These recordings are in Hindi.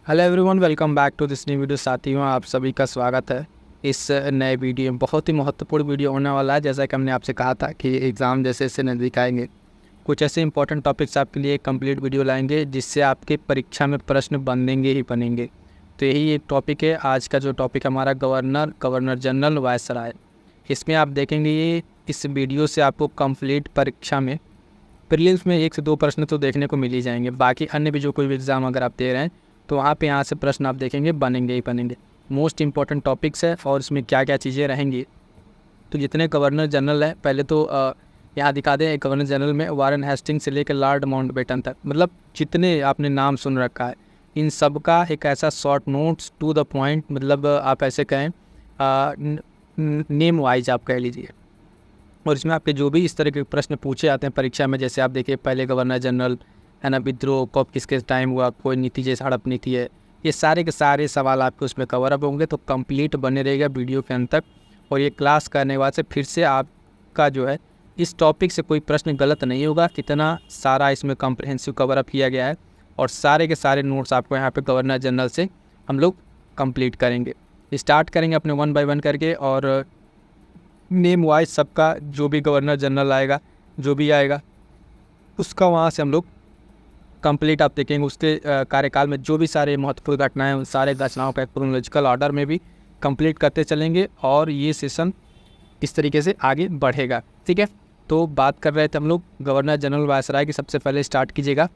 Hello everyone, welcome back to this new video. साथियों, आप सभी का स्वागत है इस नए वीडियो में। बहुत ही महत्वपूर्ण वीडियो होने वाला है। जैसा कि हमने आपसे कहा था कि एग्ज़ाम जैसे जैसे नज़दीक आएंगे, कुछ ऐसे इंपॉर्टेंट टॉपिक्स आपके लिए कंप्लीट वीडियो लाएंगे जिससे आपके परीक्षा में प्रश्न बनेंगे ही बनेंगे। तो यही एक टॉपिक है आज का। जो टॉपिक हमारा गवर्नर जनरल वायसराय, इसमें आप देखेंगे ये इस वीडियो से आपको कंप्लीट परीक्षा में प्रीलिम्स में 1 से 2 प्रश्न तो देखने को मिल ही जाएंगे। बाकी अन्य भी जो कोई भी एग्ज़ाम अगर आप दे रहे हैं तो वहाँ पे यहाँ से प्रश्न आप देखेंगे बनेंगे ही बनेंगे। मोस्ट इंपॉर्टेंट टॉपिक्स है और इसमें क्या क्या चीज़ें रहेंगी। तो जितने गवर्नर जनरल हैं, पहले तो यहाँ दिखा दें। गवर्नर जनरल में वारेन हेस्टिंग्स से लेकर लॉर्ड माउंटबेटन तक, मतलब जितने आपने नाम सुन रखा है, इन सब का एक ऐसा short notes to the point, मतलब आप ऐसे कहें नेम वाइज आप कह लीजिए। और इसमें आपके जो भी इस तरह के प्रश्न पूछे जाते हैं परीक्षा में, जैसे आप देखिए पहले गवर्नर जनरल है ना, विद्रोह कब किसके टाइम हुआ, कोई नीति जैसे हड़प नीति है, ये सारे के सारे सवाल आपके उसमें कवर अप होंगे। तो कंप्लीट बने रहेगा वीडियो के अंत तक। और ये क्लास करने के बाद से फिर से आपका जो है इस टॉपिक से कोई प्रश्न गलत नहीं होगा। इतना सारा इसमें कॉम्प्रिहेंसिव कवर अप किया गया है और सारे के सारे नोट्स आपको यहाँ पे गवर्नर जनरल से हम लोग कंप्लीट करेंगे। स्टार्ट करेंगे अपने 1 बाय 1 करके, और नेम वाइज सबका जो भी गवर्नर जनरल आएगा, जो भी आएगा उसका वहाँ से हम लोग कंप्लीट आप देखेंगे। उसके कार्यकाल में जो भी सारे महत्वपूर्ण घटनाएं, उन सारे घटनाओं का क्रोनोलॉजिकल ऑर्डर में भी कंप्लीट करते चलेंगे और ये सेशन इस तरीके से आगे बढ़ेगा। ठीक है, तो बात कर रहे थे हम लोग गवर्नर जनरल वायसराय की। सबसे पहले स्टार्ट कीजिएगा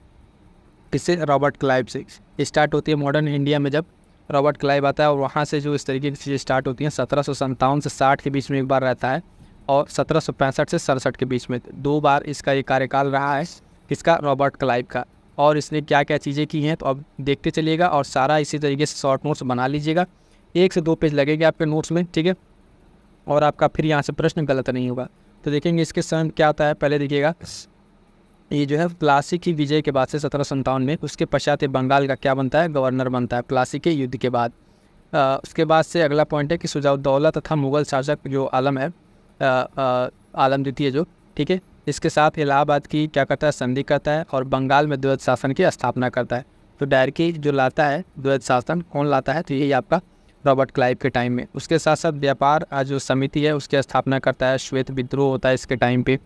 किससे? रॉबर्ट क्लाइव से स्टार्ट होती है मॉडर्न इंडिया में। जब रॉबर्ट क्लाइव आता है और वहाँ से जो इस तरीके की चीज़ें स्टार्ट होती हैं, 1757 से 60 के बीच में एक बार रहता है और 1765 से 67 के बीच में 2 बार इसका ये कार्यकाल रहा है। किसका? रॉबर्ट क्लाइव का। और इसने क्या क्या चीज़ें की हैं तो अब देखते चलिएगा और सारा इसी तरीके से शॉर्ट नोट्स बना लीजिएगा। 1 से 2 पेज लगेंगे आपके नोट्स में, ठीक है, और आपका फिर यहाँ से प्रश्न गलत नहीं होगा। तो देखेंगे इसके समय क्या होता है। पहले देखिएगा, ये जो है प्लासी की विजय के बाद से 1757 में, उसके पश्चात बंगाल का क्या बनता है? गवर्नर बनता है प्लासी के युद्ध के बाद। उसके बाद से अगला पॉइंट है कि सुजाउद्दौला तथा मुग़ल शासक जो आलम है, आलम द्वितीय जो, ठीक है, इसके साथ इलाहाबाद की क्या करता है? संधि करता है और बंगाल में द्वैध शासन की स्थापना करता है। तो डायरेक्टली जो लाता है द्वैध शासन, कौन लाता है? तो यही आपका रॉबर्ट क्लाइव के टाइम में। उसके साथ साथ व्यापार जो समिति है उसकी स्थापना करता है। श्वेत विद्रोह होता है इसके टाइम पे,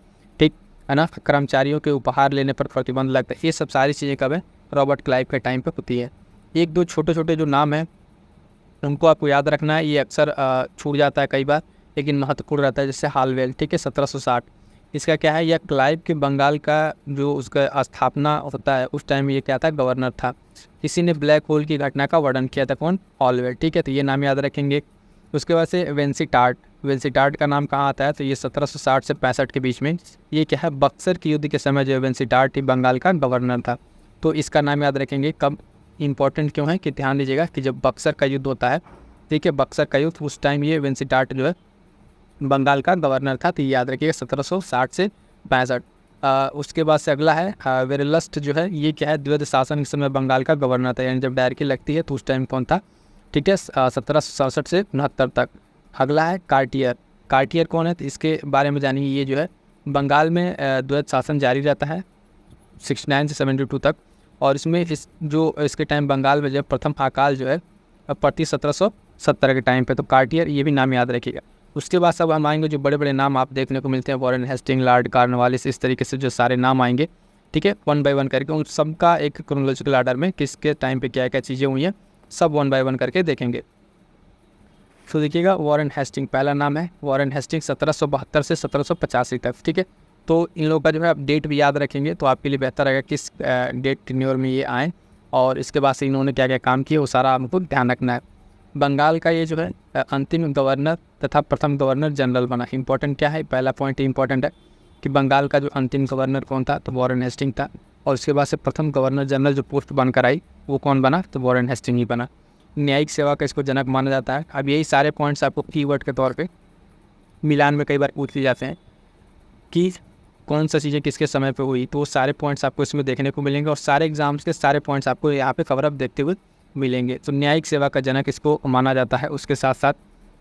ठीक है ना। कर्मचारियों के उपहार लेने पर प्रतिबंध लगता है। ये सब सारी चीज़ें कब है? रॉबर्ट क्लाइव के टाइम पे होती है। 1-2 छोटे छोटे जो नाम हैं उनको आपको याद रखना है। ये अक्सर छूट जाता है कई बार, लेकिन महत्वपूर्ण रहता है। जैसे हालवेल, ठीक है, 1760। इसका क्या है? यह क्लाइव के बंगाल का जो उसका स्थापना होता है उस टाइम ये क्या था? गवर्नर था। इसी ने ब्लैक होल की घटना का वर्णन किया था। कौन? हालवेल, ठीक है, तो ये नाम याद रखेंगे। उसके बाद से वेंसीटार्ट का नाम कहाँ आता है? तो ये 1760 से 65 के बीच में, ये क्या है? बक्सर के युद्ध के समय जो वेंसीटार्ट ही बंगाल का गवर्नर था। तो इसका नाम याद रखेंगे। कब इंपॉर्टेंट क्यों है? कि ध्यान दीजिएगा कि जब बक्सर का युद्ध होता है, ठीक है, बक्सर का युद्ध, उस टाइम ये वेंसीटार्ट जो है बंगाल का गवर्नर था। तो ये याद रखिएगा 1760 से 65। उसके बाद से अगला है वेरेलस्ट जो है, ये क्या है? द्वैध शासन के समय बंगाल का गवर्नर था। यानी जब डायरेक्टली लगती है तो उस टाइम कौन था? ठीक है, 1767 से 69 तक। अगला है कार्टियर कौन है? तो इसके बारे में जानिए। ये जो है बंगाल में द्वैध शासन जारी रहता है 69 से 72 तक। और इसमें इसके टाइम बंगाल में जब प्रथम अकाल जो है पड़ती 1770 के टाइम पे। तो कार्टियर, ये भी नाम याद रखिएगा। उसके बाद सब हम आएंगे जो बड़े बड़े नाम आप देखने को मिलते हैं, वारेन हेस्टिंग, लॉर्ड कॉर्नवालिस, इस तरीके से जो सारे नाम आएंगे, ठीक है, 1 बाय 1 करके उन सबका एक क्रोनोलॉजिकल ऑर्डर में किसके टाइम पे क्या क्या चीज़ें हुई हैं सब 1 बाय 1 करके देखेंगे। तो देखिएगा, वारेन हेस्टिंग पहला नाम है। वारेन हेस्टिंग 1772 से 1785 तक, ठीक है। तो इन लोगों का जो है आप डेट भी याद रखेंगे तो आपके लिए बेहतर रहेगा किस डेट टेन्योर में ये आएँ और इसके बाद से इन्होंने क्या क्या काम किए वो सारा हमको ध्यान रखना है। बंगाल का ये जो है अंतिम गवर्नर तथा प्रथम गवर्नर जनरल बना। इंपॉर्टेंट क्या है? पहला पॉइंट इंपॉर्टेंट है कि बंगाल का जो अंतिम गवर्नर कौन था? तो वारेन हेस्टिंग था। और उसके बाद से प्रथम गवर्नर जनरल जो पोस्ट बनकर आई वो कौन बना? तो वारेन हेस्टिंग ही बना। न्यायिक सेवा का इसको जनक माना जाता है। अब यही सारे पॉइंट्स आपको कीवर्ड के तौर पे मिलान में कई बार पूछ लिए जाते हैं कि कौन सा चीज़ें किसके समय पे हुई, तो वो सारे पॉइंट्स आपको इसमें देखने को मिलेंगे और सारे एग्जाम्स के सारे पॉइंट्स आपको यहाँ पे कवर अप देखते हुए मिलेंगे। तो न्यायिक सेवा का जनक इसको माना जाता है। उसके साथ साथ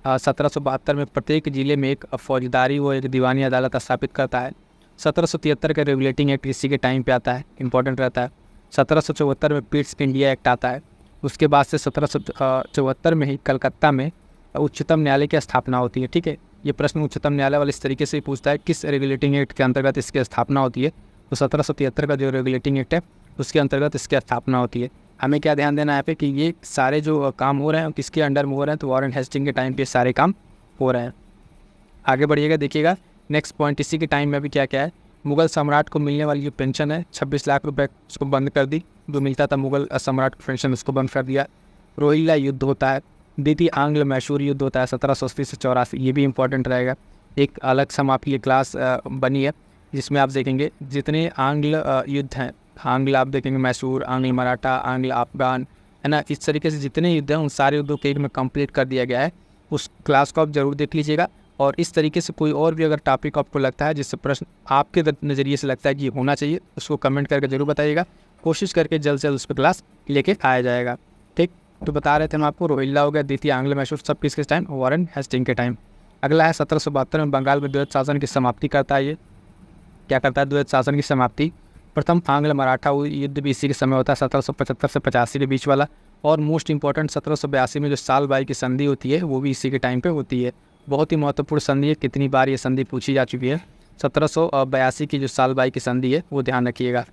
1772 में प्रत्येक जिले में एक फौजदारी व एक दीवानी अदालत स्थापित करता है। 1773 का रेगुलेटिंग एक्ट इसी के टाइम पे आता है, इंपॉर्टेंट रहता है। 1774 में पिट्स इंडिया एक्ट आता है। उसके बाद से 1774 में ही कलकत्ता में उच्चतम न्यायालय की स्थापना होती है। ठीक है, ये प्रश्न उच्चतम न्यायालय वाले इस तरीके से पूछता है किस रेगुलेटिंग एक्ट के अंतर्गत इसकी स्थापना होती है, तो 1773 का जो रेगुलेटिंग एक्ट है उसके अंतर्गत इसकी स्थापना होती है। हमें क्या ध्यान देना है यहाँ पे कि ये सारे जो काम हो रहे हैं किसके अंडर में हो रहे हैं, तो वॉरेन हेस्टिंग के टाइम पे सारे काम हो रहे हैं। आगे बढ़िएगा, देखिएगा नेक्स्ट पॉइंट, इसी के टाइम में अभी क्या क्या है। मुगल सम्राट को मिलने वाली जो पेंशन है 26 लाख रुपए उसको बंद कर दी, जो मिलता था मुगल सम्राट को पेंशन उसको बंद कर दिया। रोहिल्ला युद्ध होता है, द्वितीय आंग्ल मैसूर युद्ध होता है 1780 से 84, ये भी इंपॉर्टेंट रहेगा। एक अलग सम आपकी क्लास बनी है जिसमें आप देखेंगे जितने आंग्ल युद्ध हैं, आंग्ल आप देखेंगे मैसूर, आंग्ल मराठा, आंग्ल अफगान, है ना, इस तरीके से जितने युद्ध हैं उन सारे युद्धों के एक में कंप्लीट कर दिया गया है। उस क्लास को आप जरूर देख लीजिएगा। और इस तरीके से कोई और भी अगर टॉपिक आपको लगता है जिससे प्रश्न आपके नज़रिए से लगता है कि ये होना चाहिए, उसको कमेंट करके जरूर बताइएगा। कोशिश करके जल्द से जल्द उस पर क्लास लेके आया जाएगा। ठीक, तो बता रहे थे हम आपको, रोहिल्ला हो गया, द्वितीय आंग्ल मैसूर, सब किसके टाइम, वॉरेन हेस्टिंग के टाइम। अगला है 1772 में बंगाल में द्वैत शासन की समाप्ति करता है। ये क्या करता है, द्वैत शासन की समाप्ति। प्रथम आंग्ल मराठा युद्ध भी इसी के समय होता है 1775 से 85 के बीच वाला। और मोस्ट इंपॉर्टेंट 1782 में जो सालबाई की संधि होती है वो भी इसी के टाइम पे होती है। बहुत ही महत्वपूर्ण संधि है, कितनी बार ये संधि पूछी जा चुकी है। 1782 की जो सालबाई की संधि है वो ध्यान रखिएगा।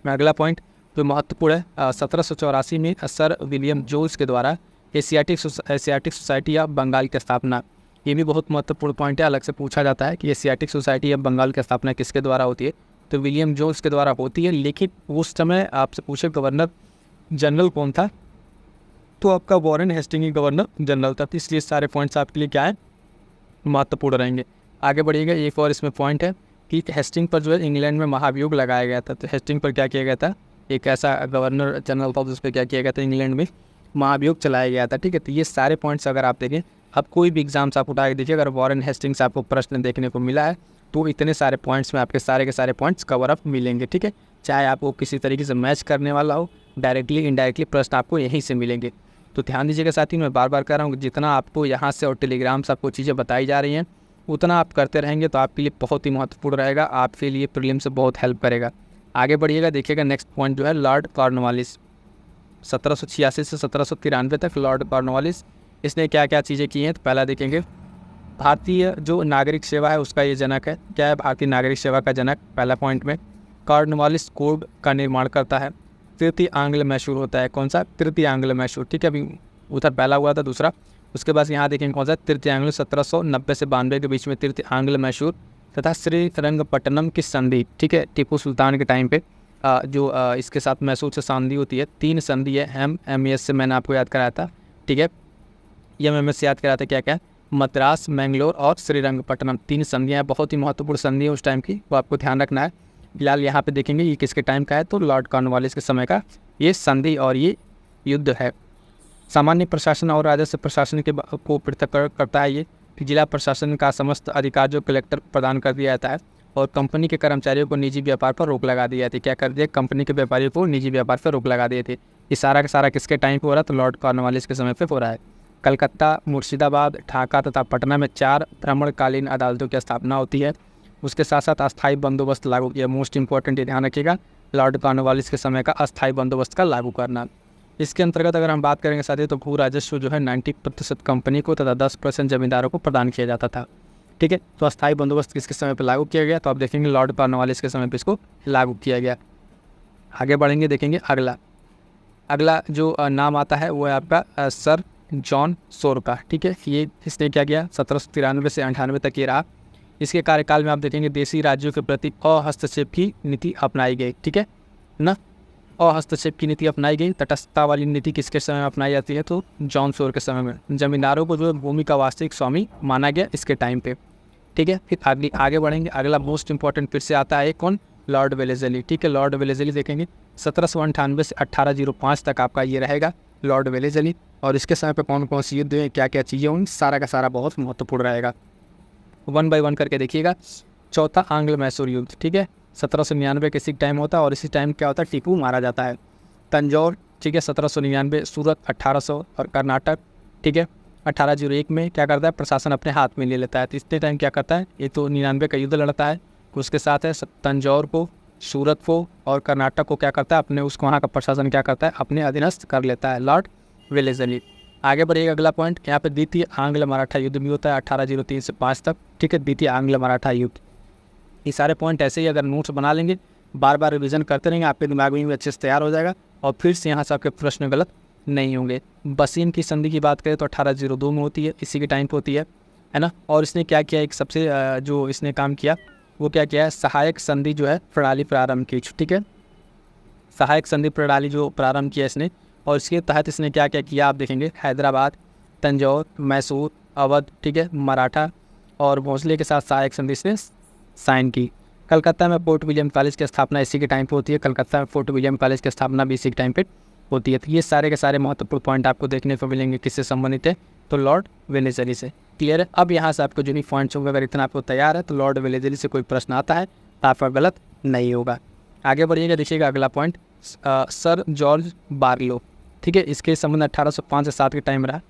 अगला पॉइंट जो महत्वपूर्ण है, 1784 में सर विलियम जोन्स के द्वारा एशियाटिक सोसाइटी ऑफ बंगाल की स्थापना। ये भी बहुत महत्वपूर्ण पॉइंट है, अलग से पूछा जाता है कि एशियाटिक सोसाइटी ऑफ बंगाल की स्थापना किसके द्वारा होती है, तो विलियम जोन्स के द्वारा होती है। लेकिन उस समय आपसे पूछे गवर्नर जनरल कौन था, तो आपका वॉरेन हेस्टिंग ही गवर्नर जनरल था। तो इसलिए सारे पॉइंट्स आपके लिए क्या है, महत्वपूर्ण रहेंगे। आगे बढ़िएगा, एक और इसमें पॉइंट है कि हेस्टिंग पर जो है इंग्लैंड में महाभियोग लगाया गया था। तो हेस्टिंग पर क्या किया गया था, एक ऐसा गवर्नर जनरल था जिस पर क्या किया गया था, इंग्लैंड में महाभियोग चलाया गया था। ठीक है, तो ये सारे पॉइंट्स अगर आप देखें, अब कोई भी एग्जाम्स आप उठा के देखिए, अगर वॉरेन हेस्टिंग्स आपको प्रश्न देखने को मिला है तो इतने सारे पॉइंट्स में आपके सारे के सारे पॉइंट्स कवर अप मिलेंगे। ठीक है, चाहे आपको किसी तरीके से मैच करने वाला हो, डायरेक्टली इनडायरेक्टली प्रश्न आपको यहीं से मिलेंगे। तो ध्यान दीजिएगा साथी, मैं बार बार कह रहा हूँ, जितना आपको यहाँ से और टेलीग्राम से आपको चीज़ें बताई जा रही हैं उतना आप करते रहेंगे तो आपके लिए बहुत ही महत्वपूर्ण रहेगा, आपके लिए प्रीलिम से बहुत हेल्प करेगा। आगे बढ़िएगा, देखिएगा नेक्स्ट पॉइंट जो है लॉर्ड कॉर्नवालिस, 1786 से 1793 तक लॉर्ड कॉर्नवालिस, इसने क्या क्या चीज़ें की हैं। तो पहला देखेंगे, भारतीय जो नागरिक सेवा है उसका ये जनक है। क्या है भारतीय नागरिक सेवा का जनक, पहला पॉइंट में। कॉर्नवालिस कोड का निर्माण करता है। तृतीय आंग्ल मैसूर होता है, कौन सा, तृतीय आंग्ल मैसूर। ठीक है, अभी उधर पहला हुआ था दूसरा, उसके बाद यहाँ देखेंगे कौन सा, तृतीय आंग्ल 1790 से 92 के बीच में तृतीय आंग्ल मैसूर तथा श्रीरंगपट्टनम की संधि। ठीक है, टीपू सुल्तान के टाइम पे इसके साथ मैसूर से संधि होती है। 3 संधि है, MAS से मैंने आपको याद कराया था। ठीक है, MMS से याद कराया था, क्या क्या, मद्रास, मैंगलोर और श्रीरंगपट्टनम, 3 संधियाँ हैं, बहुत ही महत्वपूर्ण संधि है उस टाइम की, वो आपको ध्यान रखना है। फिलहाल यहाँ पे देखेंगे ये किसके टाइम का है, तो लॉर्ड कॉर्नवालिस के समय का ये संधि और ये युद्ध है। सामान्य प्रशासन और राजस्व प्रशासन को पृथक करता है ये। जिला प्रशासन का समस्त अधिकार जो कलेक्टर प्रदान कर दिया जाता है। और कंपनी के कर्मचारियों को निजी व्यापार पर रोक लगा दी जाती है। क्या कर दिया, कंपनी के व्यापारियों को निजी व्यापार पर रोक लगा दिए थे। ये सारा का सारा किसके टाइम पर हो रहा है, तो लॉर्ड कॉर्नवालिस के समय पर हो रहा है। कलकत्ता, मुर्शिदाबाद, ढाका तथा पटना में 4 भ्रमणकालीन अदालतों की स्थापना होती है। उसके साथ साथ अस्थायी बंदोबस्त लागू किया, मोस्ट इंपॉर्टेंट ये ध्यान रखिएगा, लॉर्ड कॉर्नवालिस के समय का अस्थायी बंदोबस्त का लागू करना। इसके अंतर्गत अगर हम बात करेंगे साथी, तो भू राजस्व जो है 90% कंपनी को तथा 10% जमींदारों को प्रदान किया जाता था। ठीक है, तो अस्थायी बंदोबस्त किसके समय पर लागू किया गया, तो आप देखेंगे लॉर्ड कॉर्नवालिस के समय पर इसको लागू किया गया। आगे बढ़ेंगे, देखेंगे अगला जो नाम आता है वो है आपका सर जॉन सोर का। ठीक है, ये इसने क्या किया, 1793 से 98 तक ये रहा। इसके कार्यकाल में आप देखेंगे देशी राज्यों के प्रति अहस्तक्षेप की नीति अपनाई गई। ठीक है ना, अहस्तक्षेप की नीति अपनाई गई। तटस्थता वाली नीति किसके समय में अपनाई जाती है, तो जॉन सोर के समय में। जमींदारों को जो है भूमि का वास्तविक स्वामी माना गया इसके टाइम पे। ठीक है, फिर आगे बढ़ेंगे, अगला मोस्ट इंपॉर्टेंट फिर से आता है कौन, लॉर्ड वेलेजली। ठीक है, लॉर्ड वेलेजली देखेंगे 1798 से 1805 तक आपका ये रहेगा लॉर्ड वेलेजली। और इसके समय पे कौन कौन सी युद्ध है, क्या क्या चीज़ें होंगी, सारा का सारा बहुत महत्वपूर्ण रहेगा। 1 बाय 1 करके देखिएगा। चौथा आंग्ल मैसूर युद्ध, ठीक है, 1799 के इसी टाइम होता है। और इसी टाइम क्या होता है, टीपू मारा जाता है। तंजौर, ठीक है, 1799। सूरत 1800 और कर्नाटक, ठीक है, 1801 में क्या करता है, प्रशासन अपने हाथ में ले लेता है। तो इतने टाइम क्या करता है, ये तो 99 का युद्ध लड़ता है। उसके साथ है तंजौर को सूरत को और कर्नाटक को क्या करता है, अपने उसको वहाँ का प्रशासन क्या करता है, अपने अधीनस्थ कर लेता है, लॉर्ड वेलेस्ली। आगे बढ़िएगा अगला पॉइंट, यहाँ पे द्वितीय आंग्ल मराठा युद्ध भी होता है 1803 से 5 तक, ठीक है, द्वितीय आंग्ल मराठा युद्ध। ये सारे पॉइंट ऐसे ही अगर नोट्स बना लेंगे, बार बार रिवीजन करते रहेंगे, आपके दिमाग में भी अच्छे से तैयार हो जाएगा और फिर से यहाँ से आपके प्रश्न गलत नहीं होंगे। बसीन की संधि की बात करें तो 1802 में होती है, इसी के टाइम पे होती है ना। और इसने क्या किया, एक सबसे जो इसने काम किया वो क्या किया है, सहायक संधि जो है प्रणाली प्रारंभ की, ठीक है, सहायक संधि प्रणाली जो प्रारंभ किया इसने, और इसके तहत इसने क्या क्या किया आप देखेंगे, हैदराबाद, तंजौर, मैसूर, अवध, ठीक है, मराठा और भोंसले के साथ सहायक संधि इसने साइन की। कलकत्ता में फोर्ट विलियम कॉलेज की स्थापना इसी के टाइम पे होती है, कलकत्ता में फोर्ट विलियम कॉलेज की स्थापना भी इसी के टाइम पे होती है। तो ये सारे के सारे महत्वपूर्ण पॉइंट आपको देखने को मिलेंगे किससे संबंधित है, तो लॉर्ड वेलेस्ली से। क्लियर है। अब यहाँ से आपको जो भी पॉइंट्स होंगे, अगर इतना आपको तैयार है तो लॉर्ड वेलेस्ली से कोई प्रश्न आता है तो आपका गलत नहीं होगा। आगे बढ़िएगा, देखिएगा अगला पॉइंट, सर जॉर्ज बार्लो, ठीक है, इसके संबंध 1805 से 7 के टाइम रहा।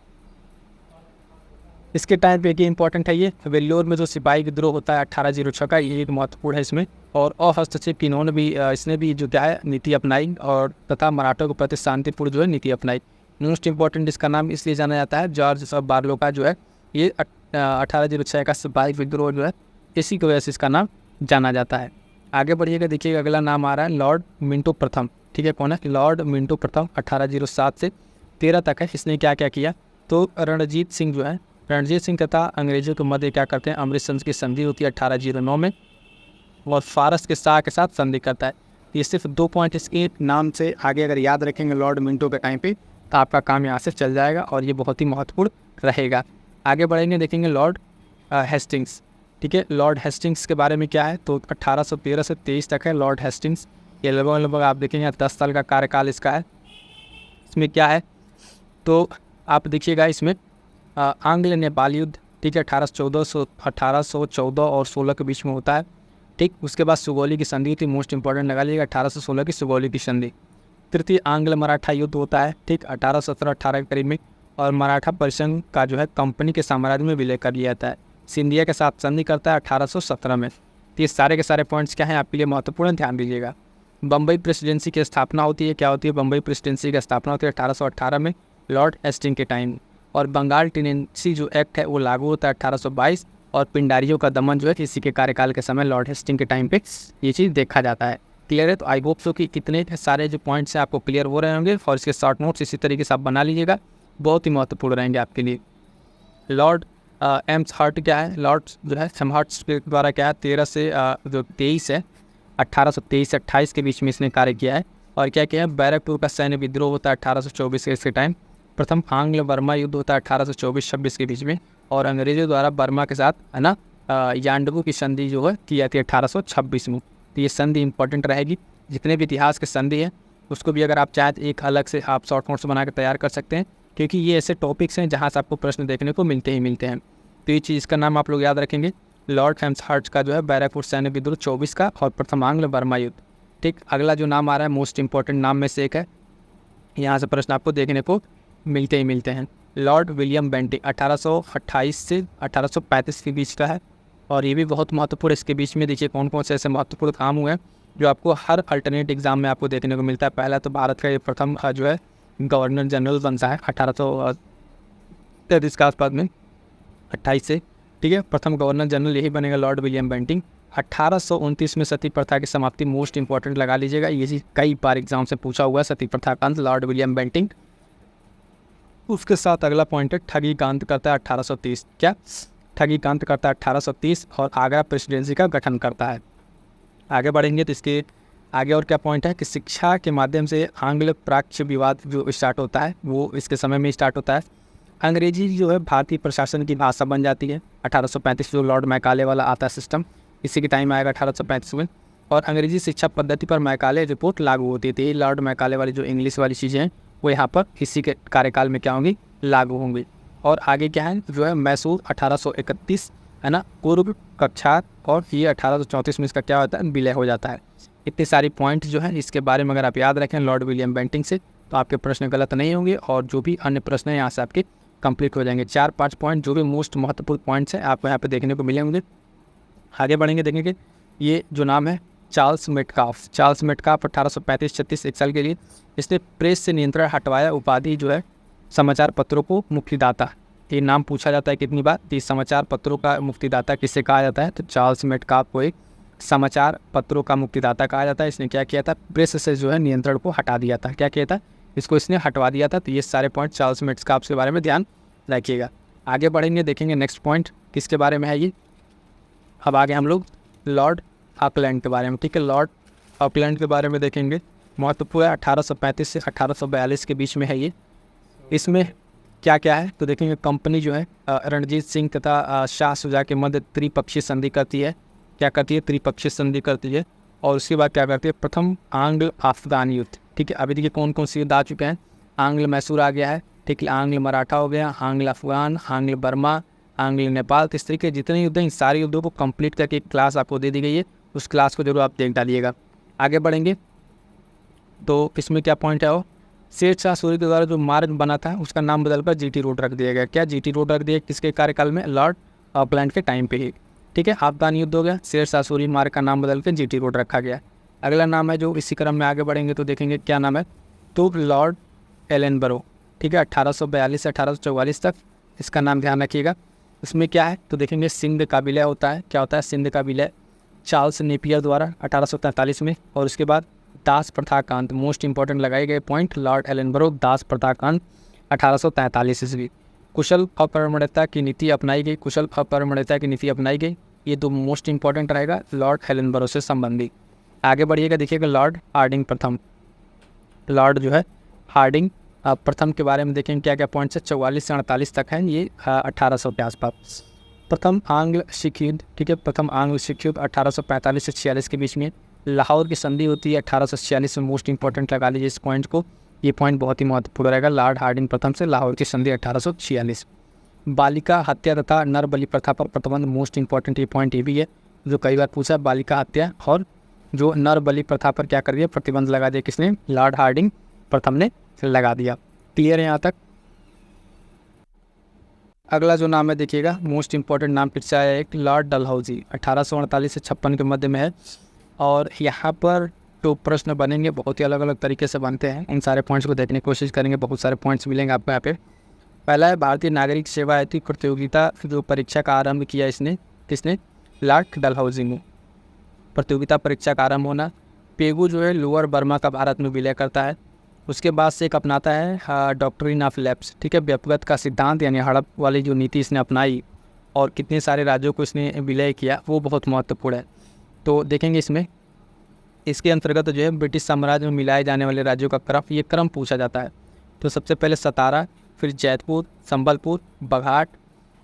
इसके टाइम पे ये इंपॉर्टेंट है, ये वेल्लोर में जो सिपाही विद्रोह होता है 1806 का, ये एक महत्वपूर्ण है इसमें। और अहस्तक्षेप की इन्होंने भी इसने भी जो क्या है नीति अपनाई और तथा मराठों के प्रति शांतिपूर्ण जो है नीति अपनाई। मोस्ट इंपॉर्टेंट इसका नाम इसलिए जाना जाता है, जॉर्ज बार्लो का जो है ये 1806 का सिपाही विद्रोह जो है इसी की वजह से इसका नाम जाना जाता है। आगे बढ़िएगा, देखिएगा अगला नाम आ रहा है लॉर्ड मिंटो प्रथम, ठीक है, कौन है, लॉर्ड मिंटो प्रथम 1807 से 13 तक है। इसने क्या क्या किया, तो रणजीत सिंह जो है, रणजीत सिंह तथा अंग्रेजों के मध्य क्या करते हैं, अमृतसर की संधि होती है 1809 में, और फारस के शाह के साथ संधि करता है। ये सिर्फ 2 पॉइंट इसके नाम से आगे अगर याद रखेंगे लॉर्ड मिंटो के टाइम पे तो आपका काम यहाँ से चल जाएगा और ये बहुत ही महत्वपूर्ण रहेगा। आगे बढ़ेंगे, देखेंगे लॉर्ड हेस्टिंग्स, ठीक है, लॉर्ड हेस्टिंग्स के बारे में क्या है, तो 1813 से 23 तक है लॉर्ड हेस्टिंग्स। ये लगभग आप देखेंगे 10 साल का कार्यकाल इसका है। इसमें क्या है, तो आप देखिएगा इसमें आंग्ल नेपाल युद्ध, ठीक है, 1814 और 16 के बीच में होता है, ठीक। उसके बाद सुगौली की संधि थी, मोस्ट इंपॉर्टेंट लगा लीजिएगा, 1816 की सुगौली की संधि। तृतीय आंग्ल मराठा युद्ध होता है, ठीक, 1817-18 के करीब में, और मराठा परिसंघ का जो है कंपनी के साम्राज्य में विलय कर लिया जाता है। सिंधिया के साथ संधि करता है 1817 में। तो ये सारे के सारे पॉइंट्स क्या हैं आपके लिए महत्वपूर्ण, ध्यान दीजिएगा। बम्बई प्रेसिडेंसी की स्थापना होती है, क्या होती है, बम्बई प्रेसिडेंसी की स्थापना होती है 1818 में लॉर्ड हेस्टिंग के टाइम। और बंगाल टेनेंसी जो एक्ट है वो लागू होता है 1822, और पिंडारियों का दमन जो है इसी के कार्यकाल के समय लॉर्ड हेस्टिंग के टाइम पे ये चीज़ देखा जाता है। क्लियर है। तो आई होप सो कि कितने सारे जो पॉइंट्स हैं आपको क्लियर हो रहे होंगे, और इसके शॉर्ट नोट्स इसी तरीके से आप बना लीजिएगा, बहुत ही महत्वपूर्ण रहेंगे आपके लिए। लॉर्ड एम्सहर्ट क्या है, लॉर्ड जो है एम्सहर्ट के द्वारा क्या है 13 से जो 23 है 1823 से 28 के बीच में इसने कार्य किया है। और क्या किया है, बैरकपुर का सैन्य विद्रोह होता है 1824 के इसके टाइम। प्रथम आंग्ल बर्मा युद्ध होता है 1824-26 के बीच में, और अंग्रेजों द्वारा बर्मा के साथ है ना यांडबू की संधि जो है की जाती है 1826 में। तो ये संधि इंपॉर्टेंट रहेगी। जितने भी इतिहास के संधि हैं उसको भी अगर आप चाहें तो एक अलग से आप शॉर्ट नोट्स बना कर तैयार कर सकते हैं, क्योंकि ये ऐसे टॉपिक्स हैं जहाँ से आपको प्रश्न देखने को मिलते ही मिलते हैं। तो ये चीज़ का नाम आप लोग याद रखेंगे, लॉर्ड एम्सहर्ट का जो है बैरकपुर सैन्य विद्रोह 24 का, और प्रथम आंग्ल बर्मा युद्ध। ठीक, अगला जो नाम आ रहा है मोस्ट इंपॉर्टेंट नाम में से एक है, यहाँ से प्रश्न आपको देखने को मिलते ही मिलते हैं। लॉर्ड विलियम बेंटिंग 1828 से 1835 के बीच का है, और ये भी बहुत महत्वपूर्ण। इसके बीच में देखिए कौन कौन से ऐसे महत्वपूर्ण काम हुए हैं जो आपको हर अल्टरनेट एग्जाम में आपको देखने को मिलता है। पहला तो भारत का ये प्रथम जो है गवर्नर जनरल बनता है 1833 के आसपास में 28 से, ठीक है, प्रथम गवर्नर जनरल यही बनेगा लॉर्ड विलियम बेंटिंग। 1829 में सती प्रथा की समाप्ति, मोस्ट इंपॉर्टेंट लगा लीजिएगा, ये चीज़ कई बार एग्जाम से पूछा हुआ है, सती प्रथा का अंत लॉर्ड विलियम बेंटिंग। उसके साथ अगला पॉइंट है ठगी का अंत करता है 1830, क्या ठगी का अंत करता है 1830, और आगरा प्रेसिडेंसी का गठन करता है। आगे बढ़ेंगे तो इसके आगे और क्या पॉइंट है कि शिक्षा के माध्यम से आंग्ल प्राच्य विवाद जो स्टार्ट होता है वो इसके समय में स्टार्ट होता है। अंग्रेजी जो है भारतीय प्रशासन की भाषा बन जाती है 1835, जो लॉर्ड मैकाले वाला आता है सिस्टम, इसी के टाइम आएगा 1835 में। और अंग्रेजी शिक्षा पद्धति पर मैकाले रिपोर्ट लागू होती थी। लॉर्ड मैकाले वाली जो इंग्लिश वाली चीज़ें हैं वो यहाँ पर इसी के कार्यकाल में क्या होंगी, लागू होंगी। और आगे क्या है जो है मैसूर 1831 है ना, पूर्व कक्षा, और ये 1834 में इसका क्या होता है, विलय हो जाता है। इतने सारी पॉइंट जो है इसके बारे में अगर आप याद रखें लॉर्ड विलियम बेंटिंग से, तो आपके प्रश्न गलत नहीं होंगे, और जो भी अन्य प्रश्न हैं यहाँ से आपके कंप्लीट हो जाएंगे। 4-5 पॉइंट जो भी मोस्ट महत्वपूर्ण पॉइंट्स हैं आपको यहाँ पे देखने को मिलेंगे। आगे बढ़ेंगे, देखेंगे ये जो नाम है चार्ल्स मेटकाफ। चार्ल्स मेटकाफ 1835-36 एक साल के लिए इसने प्रेस से नियंत्रण हटवाया। उपाधि जो है समाचार पत्रों को मुक्तिदाता, ये नाम पूछा जाता है कितनी बार, तो समाचार पत्रों का मुक्तिदाता किसे कहा जाता है, तो चार्ल्स मेटकाफ को एक समाचार पत्रों का मुक्तिदाता कहा जाता है। इसने क्या किया था, प्रेस से जो है नियंत्रण को हटा दिया था। क्या किया था, इसको इसने हटवा दिया था। तो ये सारे पॉइंट चार्ल्स मेटकाफ के बारे में ध्यान रखिएगा। आगे बढ़ेंगे, देखेंगे नेक्स्ट पॉइंट किसके बारे में है ये। अब आगे हम लोग लॉर्ड ऑकलैंड के बारे में, ठीक है, लॉर्ड ऑकलैंड के बारे में देखेंगे। महत्वपूर्ण है, 1835 से 1842 के बीच में है ये। इसमें क्या क्या है तो देखेंगे, कंपनी जो है रणजीत सिंह तथा शाह शुजा के मध्य त्रिपक्षीय संधि करती है। क्या करती है, त्रिपक्षीय संधि करती है। और उसके बाद क्या करती है, प्रथम आंग्ल अफगान युद्ध, ठीक है। अभी देखिए कौन कौन से युद्ध आ चुके हैं, आंग्ल मैसूर आ गया है, ठीक है, आंग्ल मराठा हो गया, आंग्ल अफगान, आंग्ल बर्मा, आंग्ल नेपाल। तो इस तरीके जितने युद्ध हैं, इन सारे युद्धों को कंप्लीट करके एक क्लास आपको दे दी गई है, उस क्लास को जरूर आप देख डालिएगा। आगे बढ़ेंगे तो इसमें क्या पॉइंट है, वो शेर शाह सूरी के द्वारा जो मार्ग बना था उसका नाम बदलकर जीटी रोड रख दिया गया। क्या जीटी रोड रख दिया किसके कार्यकाल में, लॉर्ड ऑकलैंड के टाइम पे ही, ठीक है। अफगान युद्ध हो गया, शेर शाह सूरी मार्ग का नाम बदल के जीटी रोड रखा गया। अगला नाम है जो इसी क्रम में आगे बढ़ेंगे तो देखेंगे क्या नाम है, तो लॉर्ड एलनबरो, ठीक है, 1842 से 1844 तक इसका नाम ध्यान रखिएगा। इसमें क्या है तो देखेंगे सिंध का विलय होता है। क्या होता है, सिंध का विलय चार्ल्स नेपियर द्वारा 1843 में। और उसके बाद दास प्रथा का अंत, मोस्ट इंपॉर्टेंट लगाए गए पॉइंट, लॉर्ड एलनबरो दास प्रथा का अंत 1843 ईस्वी। कुशल अपरमणता की नीति अपनाई गई, कुशल अपरमणता की नीति अपनाई गई। ये दो मोस्ट इंपॉर्टेंट रहेगा लॉर्ड एलनबरो से संबंधी। आगे बढ़िएगा, देखिएगा लॉर्ड हार्डिंग प्रथम, लॉर्ड जो है हार्डिंग प्रथम के बारे में देखेंगे क्या क्या पॉइंट्स है। 44 से 48 तक है ये, 1800 के आसपास। प्रथम आंग्ल सिख युद्ध, ठीक है, प्रथम आंग्ल सिख युद्ध 1845 से 46 के बीच में। लाहौर की संधि होती है 1846 में, मोस्ट इंपॉर्टेंट लगा लीजिए इस पॉइंट को, ये पॉइंट बहुत ही महत्वपूर्ण रहेगा। लॉर्ड हार्डिंग प्रथम से लाहौर की संधि 1846। बालिका हत्या तथा नर बलि प्रथा पर प्रतिबंध, मोस्ट इंपॉर्टेंट ये पॉइंट ये भी है जो कई बार पूछा, बालिका हत्या और जो नर बलि प्रथा पर क्या कर दिया, प्रतिबंध लगा दिया किसने, लॉर्ड हार्डिंग प्रथम ने लगा दिया। क्लियर है यहाँ तक। अगला जो नाम है देखिएगा, मोस्ट इंपॉर्टेंट नाम फिर से आया एक, लॉर्ड डलहौजी 1848 से 56 के मध्य में है। और यहाँ पर तो प्रश्न बनेंगे, बहुत ही अलग अलग तरीके से बनते हैं। इन सारे पॉइंट्स को देखने की कोशिश करेंगे, बहुत सारे पॉइंट्स मिलेंगे आपको यहाँ पे। पहला है भारतीय नागरिक सेवा आयोग प्रतियोगिता जो परीक्षा का आरंभ किया इसने, किसने, लॉर्ड डलहौजी ने। प्रतियोगिता परीक्षा का आरंभ होना, पेगू जो है लोअर बर्मा का भारत में विलय करता है। उसके बाद से एक अपनाता है डॉक्ट्रिन ऑफ लैप्स, ठीक है, व्यक्तिगत का सिद्धांत, यानी हड़प वाली जो नीति इसने अपनाई और कितने सारे राज्यों को इसने विलय किया, वो बहुत महत्वपूर्ण है। तो देखेंगे इसमें, इसके अंतर्गत जो है ब्रिटिश साम्राज्य में मिलाए जाने वाले राज्यों का क्रम, ये क्रम पूछा जाता है। तो सबसे पहले सतारा, फिर जैतपुर, संबलपुर, बघाट,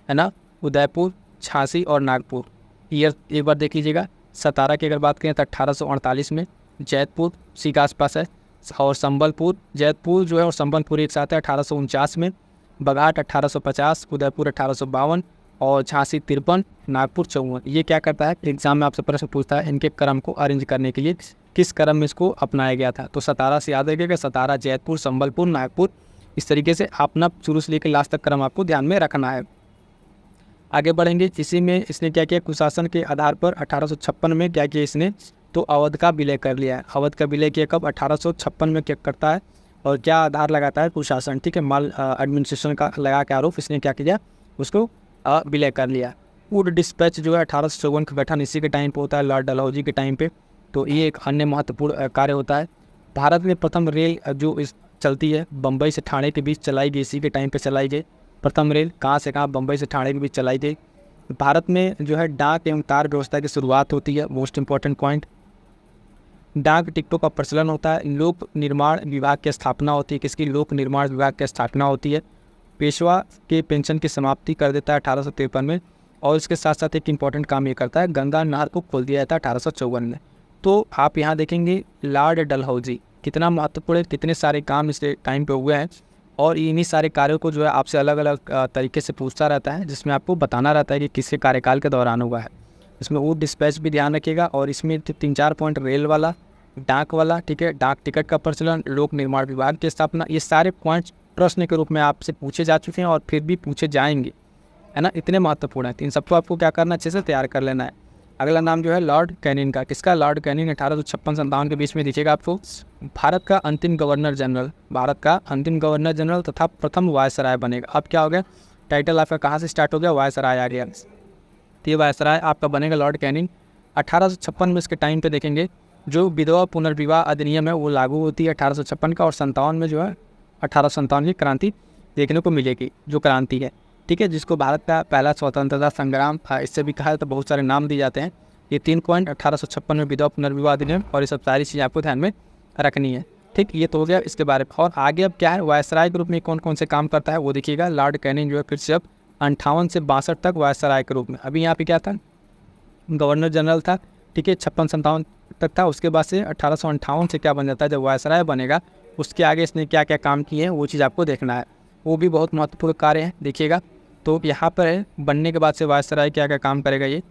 है ना, उदयपुर, झांसी और नागपुर। ईयर एक बार देख लीजिएगा। सतारा की अगर बात करें तो 1848 में, जैतपुर सी के आसपास है, और संबलपुर, जैतपुर जो है और संबलपुर एक साथ है 1849 में, बघाट 1850, उदयपुर 1852 और झांसी 53, नागपुर 54। ये क्या करता है, एग्जाम में आपसे प्रश्न पूछता है इनके क्रम को अरेंज करने के लिए किस क्रम में इसको अपनाया गया था। तो सतारा से याद रखिएगा, सतारा, जैतपुर, संबलपुर, नागपुर, इस तरीके से अपना शुरू से लेकर लास्ट तक क्रम आपको ध्यान में रखना है। आगे बढ़ेंगे, इसी में इसने क्या किया, कुशासन के आधार पर 1856 में क्या किया इसने, तो अवध का विलय कर लिया है। अवध का विलय किया कब, 1856 में क्या करता है और क्या आधार लगाता है, कुशासन, ठीक है, माल एडमिनिस्ट्रेशन का लगा के आरोप, इसने क्या किया, उसको विलय कर लिया। वुड डिस्पैच जो है 1854 का गठन इसी के टाइम पे होता है, लॉर्ड डलहौजी के टाइम पे। तो ये एक अन्य महत्वपूर्ण कार्य होता है। भारत में प्रथम रेल जो इस चलती है बम्बई से ठाणे के बीच चलाई गई, इसी के टाइम पे चलाई गई प्रथम रेल, कहाँ से कहाँ, बम्बई से ठाणे के बीच चलाई गई। भारत में जो है डाक एवं तार व्यवस्था की शुरुआत होती है, मोस्ट इंपॉर्टेंट पॉइंट। डाक टिकटों का प्रचलन होता है। लोक निर्माण विभाग की स्थापना होती है, किसकी, लोक निर्माण विभाग की स्थापना होती है। पेशवा के पेंशन की समाप्ति कर देता है 1853 में। और इसके साथ साथ एक इम्पॉर्टेंट काम ये करता है, गंगा नहर को खोल दिया जाता है 1854 में। तो आप यहाँ देखेंगे लॉर्ड डलहौजी कितना महत्वपूर्ण है, कितने सारे काम इस टाइम पे हुए हैं। और इन्हीं सारे कार्यों को जो है आपसे अलग अलग तरीके से पूछता रहता है, जिसमें आपको बताना रहता है कि किसके कार्यकाल के दौरान हुआ है। इसमें वो डिस्पैच भी ध्यान रखिएगा। और इसमें 3-4 पॉइंट रेल वाला, डाक वाला, ठीक है, डाक टिकट का प्रचलन, लोक निर्माण विभाग की स्थापना, ये सारे पॉइंट्स प्रश्न के रूप में आपसे पूछे जा चुके हैं और फिर भी पूछे जाएंगे, है ना, इतने महत्वपूर्ण है। इन सबको आपको क्या करना, अच्छे से तैयार कर लेना है। अगला नाम जो है लॉर्ड कैनिंग का। किसका? लॉर्ड कैनिंग 1856-57 के बीच में दिखेगा आपको। भारत का अंतिम गवर्नर जनरल, भारत का अंतिम गवर्नर जनरल तथा प्रथम वायसराय बनेगा। अब क्या हो गया, टाइटल आपका कहाँ से स्टार्ट हो गया, वायसराय आ गया। तो ये वायसराय आपका बनेगा लॉर्ड कैनिंग। 1856 में इसके टाइम पे देखेंगे जो विधवा पुनर्विवाह अधिनियम है वो लागू होती है 1856 का, और 57 में जो है 1857 की क्रांति देखने को मिलेगी, जो क्रांति है, ठीक है, जिसको भारत का पहला स्वतंत्रता संग्राम इससे भी कहा, तो बहुत सारे नाम दिए जाते हैं। ये 3 पॉइंट 1856 में विधवा पुनर्विवाह अधिनियम, और ये सब सारी चीज़ें आपको ध्यान में रखनी है, ठीक। ये तो हो गया इसके बारे में। और आगे अब क्या है, वायसराय ग्रुप में कौन कौन से काम करता है वो देखिएगा। लॉर्ड कैनिंग जो है फिर से अब 58 से 62 तक वायसराय के रूप में, अभी यहाँ पे क्या था, गवर्नर जनरल था, ठीक है, 56-57 तक था। उसके बाद से 1858 से क्या बन जाता है, जब वायसराय बनेगा उसके आगे इसने क्या क्या काम किए हैं वो चीज़ आपको देखना है, वो भी बहुत महत्वपूर्ण कार्य है, देखिएगा। तो यहाँ पर है बनने के बाद से वायसराय क्या क्या काम करेगा, ये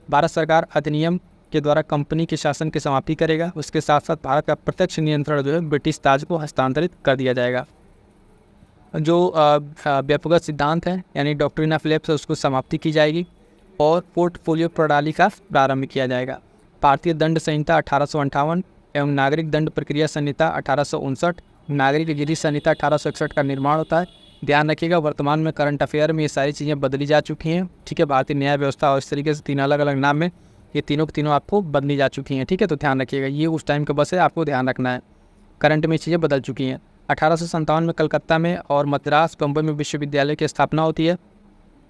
भारत सरकार अधिनियम के द्वारा कंपनी के शासन की समाप्ति करेगा। उसके साथ साथ भारत का प्रत्यक्ष नियंत्रण जो है ब्रिटिश ताज को हस्तांतरित कर दिया जाएगा। जो व्यक्तिगत सिद्धांत है यानी डॉक्ट्रिन ऑफ लैप्स है उसको समाप्ति की जाएगी, और पोर्टफोलियो प्रणाली का प्रारंभ किया जाएगा। भारतीय दंड संहिता 1858 एवं नागरिक दंड प्रक्रिया संहिता 1859, नागरिक विधि संहिता 1861 का निर्माण होता है। ध्यान रखिएगा वर्तमान में करंट अफेयर में ये सारी चीज़ें बदली जा चुकी हैं, ठीक है। भारतीय न्याय व्यवस्था और इस तरीके से 3 अलग अलग नाम में ये तीनों की तीनों आपको बदली जा चुकी हैं, ठीक है। तो ध्यान रखिएगा, ये उस टाइम का बस है, आपको ध्यान रखना है, करंट में चीज़ें बदल चुकी हैं। 1857 में कलकत्ता में और मद्रास बम्बई में विश्वविद्यालय की स्थापना होती है,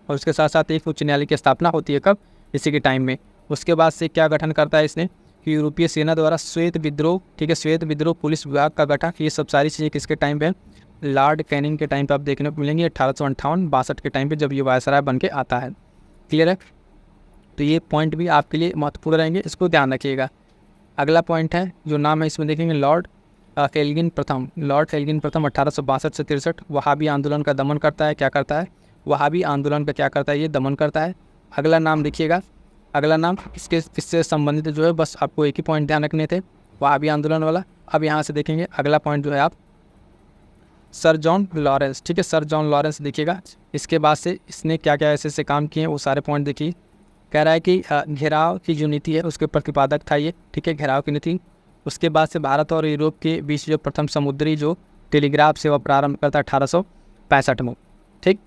और उसके साथ साथ एक उच्च न्यायालय की स्थापना होती है। कब? इसी के टाइम में। उसके बाद से क्या गठन करता है इसने कि यूरोपीय सेना द्वारा श्वेत विद्रोह, ठीक है, श्वेत विद्रोह पुलिस विभाग का गठन। ये सब सारी चीज़ें किसके टाइम पे? लॉर्ड कैनिंग के टाइम पे आप देखने को मिलेंगे, 1858-62 के टाइम पे जब ये वायसराय बन के आता है। क्लियर है? तो ये पॉइंट भी आपके लिए महत्वपूर्ण रहेंगे, इसको ध्यान रखिएगा। अगला पॉइंट है जो नाम है इसमें देखेंगे लॉर्ड एल्गिन प्रथम। लॉर्ड एल्गिन प्रथम 1862 से 63 वहाबी आंदोलन का दमन करता है। क्या करता है? वहाबी आंदोलन का क्या करता है, ये दमन करता है। अगला नाम देखिएगा, अगला नाम किससे संबंधित जो है, बस आपको एक ही पॉइंट ध्यान रखने थे, वहाबी आंदोलन वाला। अब यहाँ से देखेंगे अगला पॉइंट जो है आप सर जॉन लॉरेंस, ठीक है, सर जॉन लॉरेंस देखिएगा। इसके बाद से इसने क्या क्या ऐसे काम किए वो सारे पॉइंट देखिए। कह रहा है कि घेराव की जो नीति है उसके प्रतिपादक था ये, ठीक है, घेराव की नीति। उसके बाद से भारत और यूरोप के बीच जो प्रथम समुद्री जो टेलीग्राफ सेवा प्रारंभ करता है 1865 में, ठीक।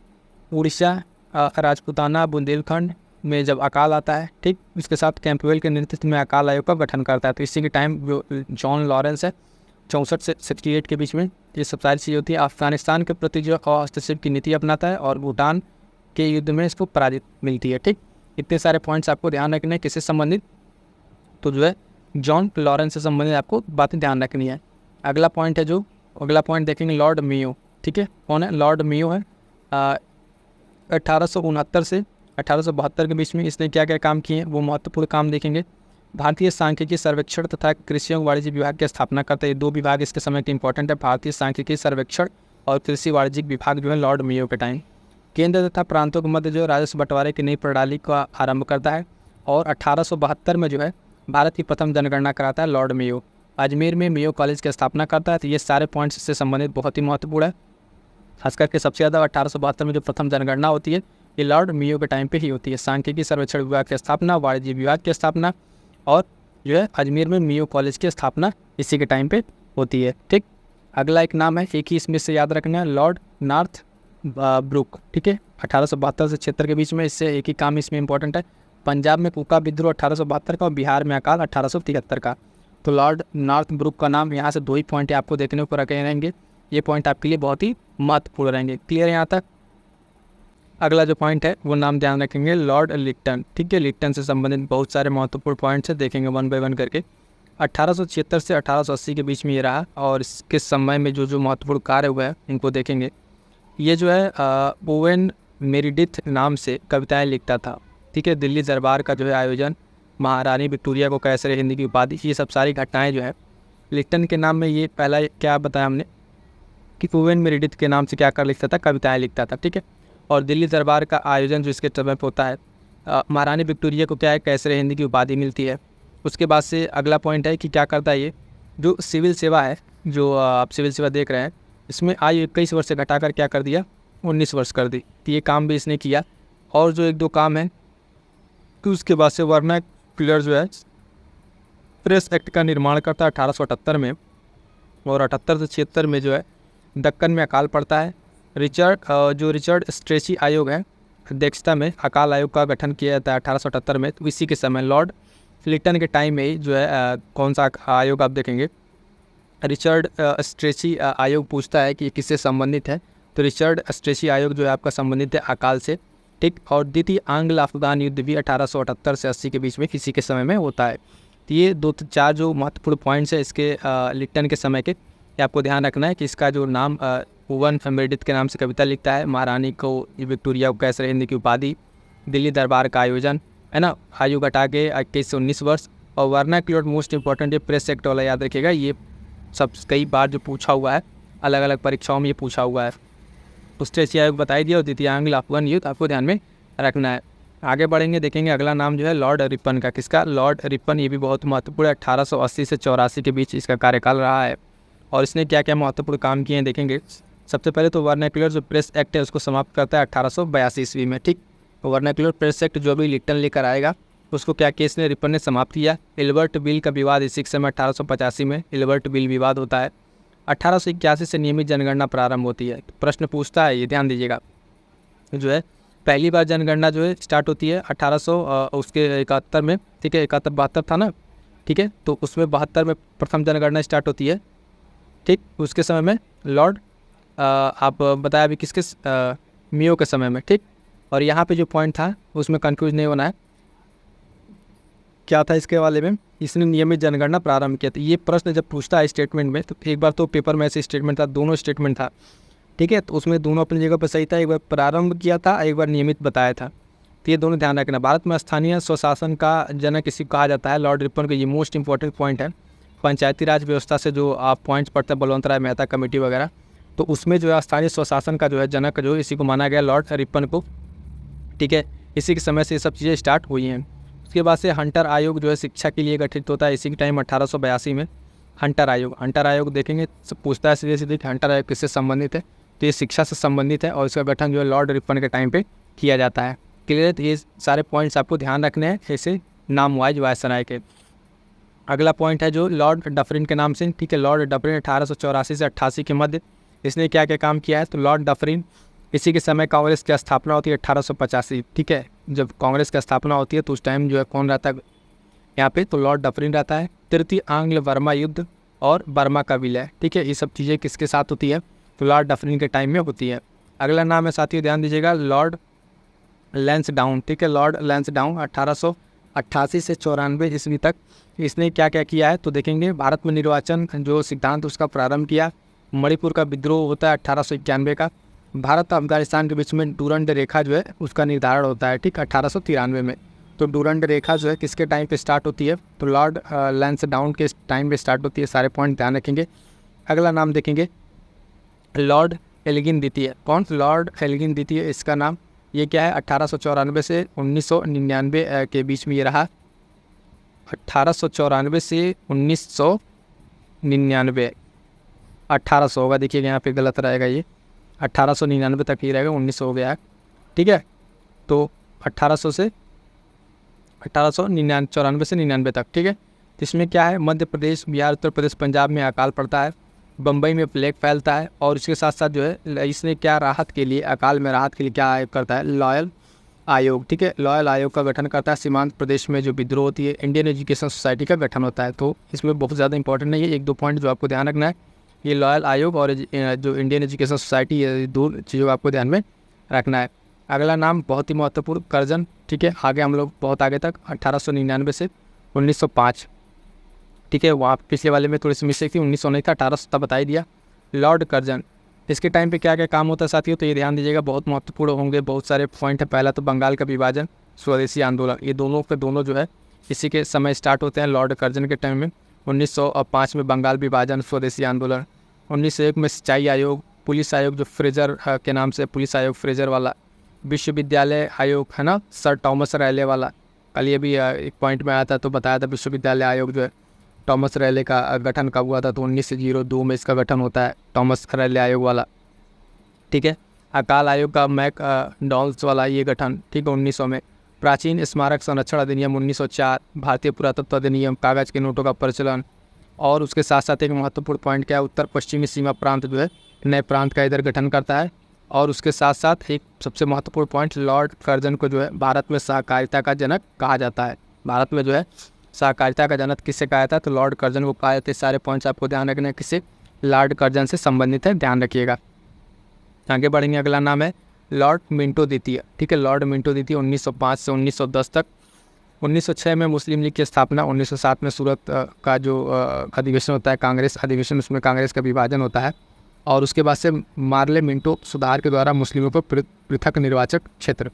उड़ीसा, राजपूताना, बुंदेलखंड में जब अकाल आता है, ठीक, इसके साथ कैंपवेल के नेतृत्व में अकाल आयोग का गठन करता है। तो इसी के टाइम जो जॉन लॉरेंस है 64 से 68 के बीच में ये सब सारी चीज़ें होती है। अफगानिस्तान के प्रति जो हस्तक्षेप की नीति अपनाता है, और भूटान के युद्ध में इसको पराजित मिलती है, ठीक। इतने सारे पॉइंट्स आपको ध्यान रखने हैं, किससे संबंधित, तो जो है जॉन लॉरेंस से संबंधित आपको बातें ध्यान रखनी है। अगला पॉइंट है जो, अगला पॉइंट देखेंगे लॉर्ड मेयो, ठीक है, कौन है? लॉर्ड मेयो है। 1869 से 1872 के बीच में इसने क्या क्या काम किए हैं वो महत्वपूर्ण काम देखेंगे। भारतीय सांख्यिकी सर्वेक्षण तथा कृषि एवं वाणिज्य विभाग की स्थापना करता है। ये 2 विभाग इसके समय के इंपॉर्टेंट है, भारतीय सांख्यिकी सर्वेक्षण और कृषि वाणिज्यिक विभाग जो है लॉर्ड मेयो के टाइम। केंद्र तथा प्रांतों के मध्य जो राजस्व बंटवारे की नई प्रणाली का आरंभ करता है, और 1872 में जो है भारत की प्रथम जनगणना कराता है लॉर्ड मेयो। अजमेर में मेयो कॉलेज की स्थापना करता है। तो ये सारे पॉइंट्स से संबंधित बहुत ही महत्वपूर्ण है, खास करके सबसे ज़्यादा 1872 में जो प्रथम जनगणना होती है ये लॉर्ड मेयो के टाइम पे ही होती है। सांख्यिकी सर्वेक्षण विभाग की स्थापना, वाणिज्य विभाग की स्थापना, और जो है अजमेर में मेयो कॉलेज की स्थापना इसी के टाइम पे होती है, ठीक। अगला एक नाम है, एक ही इसमें से याद रखना है, लॉर्ड नॉर्थ ब्रुक, ठीक है, 1872 से 76 के बीच में। इससे एक ही काम इसमें इंपॉर्टेंट है, पंजाब में कुका विद्रोह 1872 का और बिहार में अकाल 1873 का। तो लॉर्ड नॉर्थ ब्रुक का नाम, यहाँ से 2 ही पॉइंट आपको देखने को रखे रहेंगे, ये पॉइंट आपके लिए बहुत ही महत्वपूर्ण रहेंगे। क्लियर है यहाँ तक? अगला जो पॉइंट है वो नाम ध्यान रखेंगे लॉर्ड लिक्टन, ठीक है। लिक्टन से संबंधित बहुत सारे महत्वपूर्ण पॉइंट्स है, देखेंगे 1 बाय 1 करके। 1876 से 1880 के बीच में ये रहा, और इसके समय में जो जो महत्वपूर्ण कार्य हुए हैं इनको देखेंगे। ये जो है ओवेन मेरिडिथ नाम से कविताएं लिखता था, ठीक है। दिल्ली दरबार का जो है आयोजन, महारानी विक्टोरिया को कैसर हिंद की उपाधि, ये सब सारी घटनाएं जो है लिक्टन के नाम में। ये पहला क्या बताया हमने कि ओवेन मेरिडिथ के नाम से क्या कर लिखता था, कविताएं लिखता था, ठीक है। और दिल्ली दरबार का आयोजन जो इसके समय पर होता है, महारानी विक्टोरिया को क्या है, कैसर हिंद की उपाधि मिलती है। उसके बाद से अगला पॉइंट है कि क्या करता है, ये जो सिविल सेवा है, जो आप सिविल सेवा देख रहे हैं, इसमें आयु 21 वर्ष से घटाकर क्या कर दिया, 19 वर्ष कर दी। तो ये काम भी इसने किया। और जो 1-2 काम है कि उसके बाद से क्लियर जो है प्रेस एक्ट का निर्माण करता है 1878 में, और 78 से 76 में जो है दक्कन में अकाल पड़ता है। रिचर्ड स्ट्रेची आयोग है, अध्यक्षता में अकाल आयोग का गठन किया जाता है 1878 में। तो इसी के समय लॉर्ड लिटन के टाइम में ही जो है कौन सा आयोग आप देखेंगे, रिचर्ड स्ट्रेची आयोग पूछता है कि ये किससे संबंधित है। तो रिचर्ड स्ट्रेची आयोग जो है आपका संबंधित है अकाल से, ठीक। और द्वितीय आंग्ल अफगान युद्ध भी 1878 से 80 के बीच में किसी के समय में होता है। तो ये 2-4 जो महत्वपूर्ण पॉइंट्स है इसके लिटन के समय के, ये आपको ध्यान रखना है कि इसका जो नाम ओवन मेडिथ के नाम से कविता लिखता है, महारानी को विक्टोरिया को कैसर हिंद की उपाधि, दिल्ली दरबार का आयोजन है ना, आयु घटा के 21 से 19 वर्ष, और वर्नाक्युलर मोस्ट इंपॉर्टेंट ये प्रेस एक्ट वाला याद रखिएगा, ये सब कई बार जो पूछा हुआ है अलग अलग परीक्षाओं में ये पूछा हुआ है। तो स्ट्रेची आयोग बताई दिया, और द्वितीय आंग्ल अफगान युद्ध आपको ध्यान में रखना है। आगे बढ़ेंगे, देखेंगे अगला नाम जो है लॉर्ड रिपन का। किसका? Lord Ripon. ये भी बहुत महत्वपूर्ण है, 1880 से 84 के बीच इसका कार्यकाल रहा है, और इसने क्या क्या महत्वपूर्ण काम किए हैं देखेंगे। सबसे पहले तो वर्नाक्युलर जो प्रेस एक्ट है उसको समाप्त करता है 1882 ईस्वी में, ठीक। वर्नाक्युलर प्रेस एक्ट जो भी लिटन लेकर आएगा उसको क्या केस ने रिपन ने समाप्त किया। इल्बर्ट बिल का विवाद इसी के समय 1885 में इल्बर्ट बिल विवाद होता है। 1881 से नियमित जनगणना प्रारंभ होती है। प्रश्न पूछता है, ये ध्यान दीजिएगा, जो है पहली बार जनगणना जो है स्टार्ट होती है 1871 में, ठीक है। 71-72 था ना, ठीक है। तो उसमें 72 में प्रथम जनगणना स्टार्ट होती है, ठीक। उसके समय में लॉर्ड आप बताया अभी किसके मियो के समय में, ठीक। और यहाँ पे जो पॉइंट था उसमें कंफ्यूज नहीं होना है, क्या था इसके वाले में, इसने नियमित जनगणना प्रारंभ किया था। ये प्रश्न जब पूछता है स्टेटमेंट में, तो एक बार तो पेपर में ऐसे स्टेटमेंट था, दोनों स्टेटमेंट था, ठीक है। तो उसमें दोनों अपनी जगह पर सही था, एक बार प्रारंभ किया था, एक बार नियमित बताया था। तो ये दोनों ध्यान रखना। भारत में स्थानीय स्वशासन का जनक इसी कहा जाता है लॉर्ड रिपन को, ये मोस्ट इंपॉर्टेंट पॉइंट है। पंचायती राज व्यवस्था से जो आप पॉइंट्स पढ़ते हैं, बलवंत राय मेहता कमेटी वगैरह, तो उसमें जो है स्थानीय स्वशासन का जो है जनक जो इसी को माना गया लॉर्ड रिपन को, ठीक है। इसी के समय से ये सब चीज़ें स्टार्ट हुई हैं। उसके बाद से हंटर आयोग जो है शिक्षा के लिए गठित होता है इसी के टाइम 1882 में। हंटर आयोग देखेंगे, पूछता है सीधे सीधे हंटर आयोग किससे संबंधित है, तो ये शिक्षा से संबंधित है, और इसका गठन जो है लॉर्ड रिपन के टाइम पे किया जाता है। क्लियर? तो ये सारे पॉइंट्स आपको ध्यान रखने हैं ऐसे नाम वाइज वायसराय के। अगला पॉइंट है जो लॉर्ड डफरिन के नाम से, ठीक है। लॉर्ड डफरिन 1884 से 88 के मध्य इसने क्या क्या काम किया है, तो लॉर्ड डफरिन इसी के समय कांग्रेस की स्थापना होती है 1885, ठीक है। जब कांग्रेस की स्थापना होती है तो उस टाइम जो है कौन रहता है यहाँ पे, तो लॉर्ड डफरिन रहता है। तृतीय आंग्ल बर्मा युद्ध और बर्मा का विलय, ठीक है। ये सब चीज़ें किसके साथ होती है, तो लॉर्ड डफरिन के टाइम में होती है। अगला नाम है साथियों, ध्यान दीजिएगा, लॉर्ड लैंसडाउन, ठीक है। लॉर्ड लैंसडाउन 1888 से 94 ईस्वी तक इसने क्या क्या किया है, तो देखेंगे भारत में निर्वाचन जो सिद्धांत उसका प्रारंभ किया। मणिपुर का विद्रोह होता है 1891 का। भारत और अफगानिस्तान के बीच में डूरंड रेखा जो है उसका निर्धारण होता है, ठीक, 1893 में। तो डूरंड रेखा जो है किसके टाइम पे स्टार्ट होती है, तो लॉर्ड लैंसडाउन के टाइम पे स्टार्ट होती है। सारे पॉइंट ध्यान रखेंगे। अगला नाम देखेंगे लॉर्ड एल्गिन द्वितीय। कौन? लॉर्ड एल्गिन द्वितीय इसका नाम। ये क्या है, 1894 से 1999 के बीच में ये रहा। 1894 से 1999, 1800 होगा, देखिएगा यहाँ पे गलत रहेगा, ये 1899 तक ही रहेगा, 1900 हो गया है, ठीक है। तो 1800 से 1894 से 99 तक, ठीक है। इसमें क्या है, मध्य प्रदेश, बिहार, उत्तर प्रदेश, पंजाब में अकाल पड़ता है, बम्बई में प्लेग फैलता है, और इसके साथ साथ जो है इसने क्या राहत के लिए, अकाल में राहत के लिए क्या करता है, लॉयल आयोग, ठीक है। लॉयल आयोग का गठन करता है। सीमांत प्रदेश में जो विद्रोह होती है, इंडियन एजुकेशन सोसाइटी का गठन होता है। तो इसमें बहुत ज़्यादा इंपॉर्टेंट नहीं है, एक दो पॉइंट जो आपको ध्यान रखना है, ये लॉयल आयोग और जो इंडियन एजुकेशन सोसाइटी, ये दो चीज़ों को आपको ध्यान में रखना है। अगला नाम बहुत ही महत्वपूर्ण, कर्जन, ठीक है। आगे हम लोग बहुत आगे तक 1899 से 1905, ठीक है। वहाँ पिछले वाले में थोड़ी सी मिस्टेक थी, 1900 नहीं था, 1800 तक बता ही दिया। लॉर्ड कर्जन, इसके टाइम पे क्या क्या काम होता है साथियों, तो ये ध्यान दीजिएगा, बहुत महत्वपूर्ण होंगे, बहुत सारे पॉइंट है। पहला तो बंगाल का विभाजन, स्वदेशी आंदोलन, ये दोनों के दोनों जो है इसी के समय स्टार्ट होते हैं लॉर्ड कर्जन के टाइम में। 1905 में बंगाल विभाजन, स्वदेशी आंदोलन। 1901 में सिंचाई आयोग, पुलिस आयोग जो फ्रेजर के नाम से पुलिस आयोग फ्रेजर वाला, विश्वविद्यालय आयोग है ना, सर टॉमस रैले वाला, कल ये भी एक पॉइंट में आया था तो बताया था, विश्वविद्यालय आयोग जो है टॉमस रैले का गठन कब हुआ था, तो 1902 में इसका गठन होता है, टॉमस रैले आयोग वाला, ठीक है। अकाल आयोग का मैक डॉल्स वाला ये गठन, ठीक है, 1900 में। प्राचीन स्मारक संरक्षण अधिनियम 1904, भारतीय पुरातत्व अधिनियम, कागज़ के नोटों का प्रचलन, और उसके साथ साथ एक महत्वपूर्ण पॉइंट क्या है, उत्तर पश्चिमी सीमा प्रांत जो है नए प्रांत का इधर गठन करता है। और उसके साथ साथ एक सबसे महत्वपूर्ण पॉइंट, लॉर्ड कर्जन को जो है भारत में सहकारिता का जनक कहा जाता है। भारत में जो है सहकारिता का जनक किससे कहा जाता है, तो लॉर्ड कर्जन को कहा जाता है। सारे पॉइंट्स आपको ध्यान रखना है, किससे, लॉर्ड कर्जन से संबंधित है, ध्यान रखिएगा। आगे बढ़ेंगे, अगला नाम है लॉर्ड मिंटो द्वितीय। ठीक है, लॉर्ड मिंटो द्वितीय 1905 से 1910 तक। 1906 में मुस्लिम लीग की स्थापना, 1907 में सूरत का जो अधिवेशन होता है, कांग्रेस अधिवेशन, उसमें कांग्रेस का विभाजन होता है। और उसके बाद से मार्ले मिंटो सुधार के द्वारा मुस्लिमों को पृथक निर्वाचक क्षेत्र।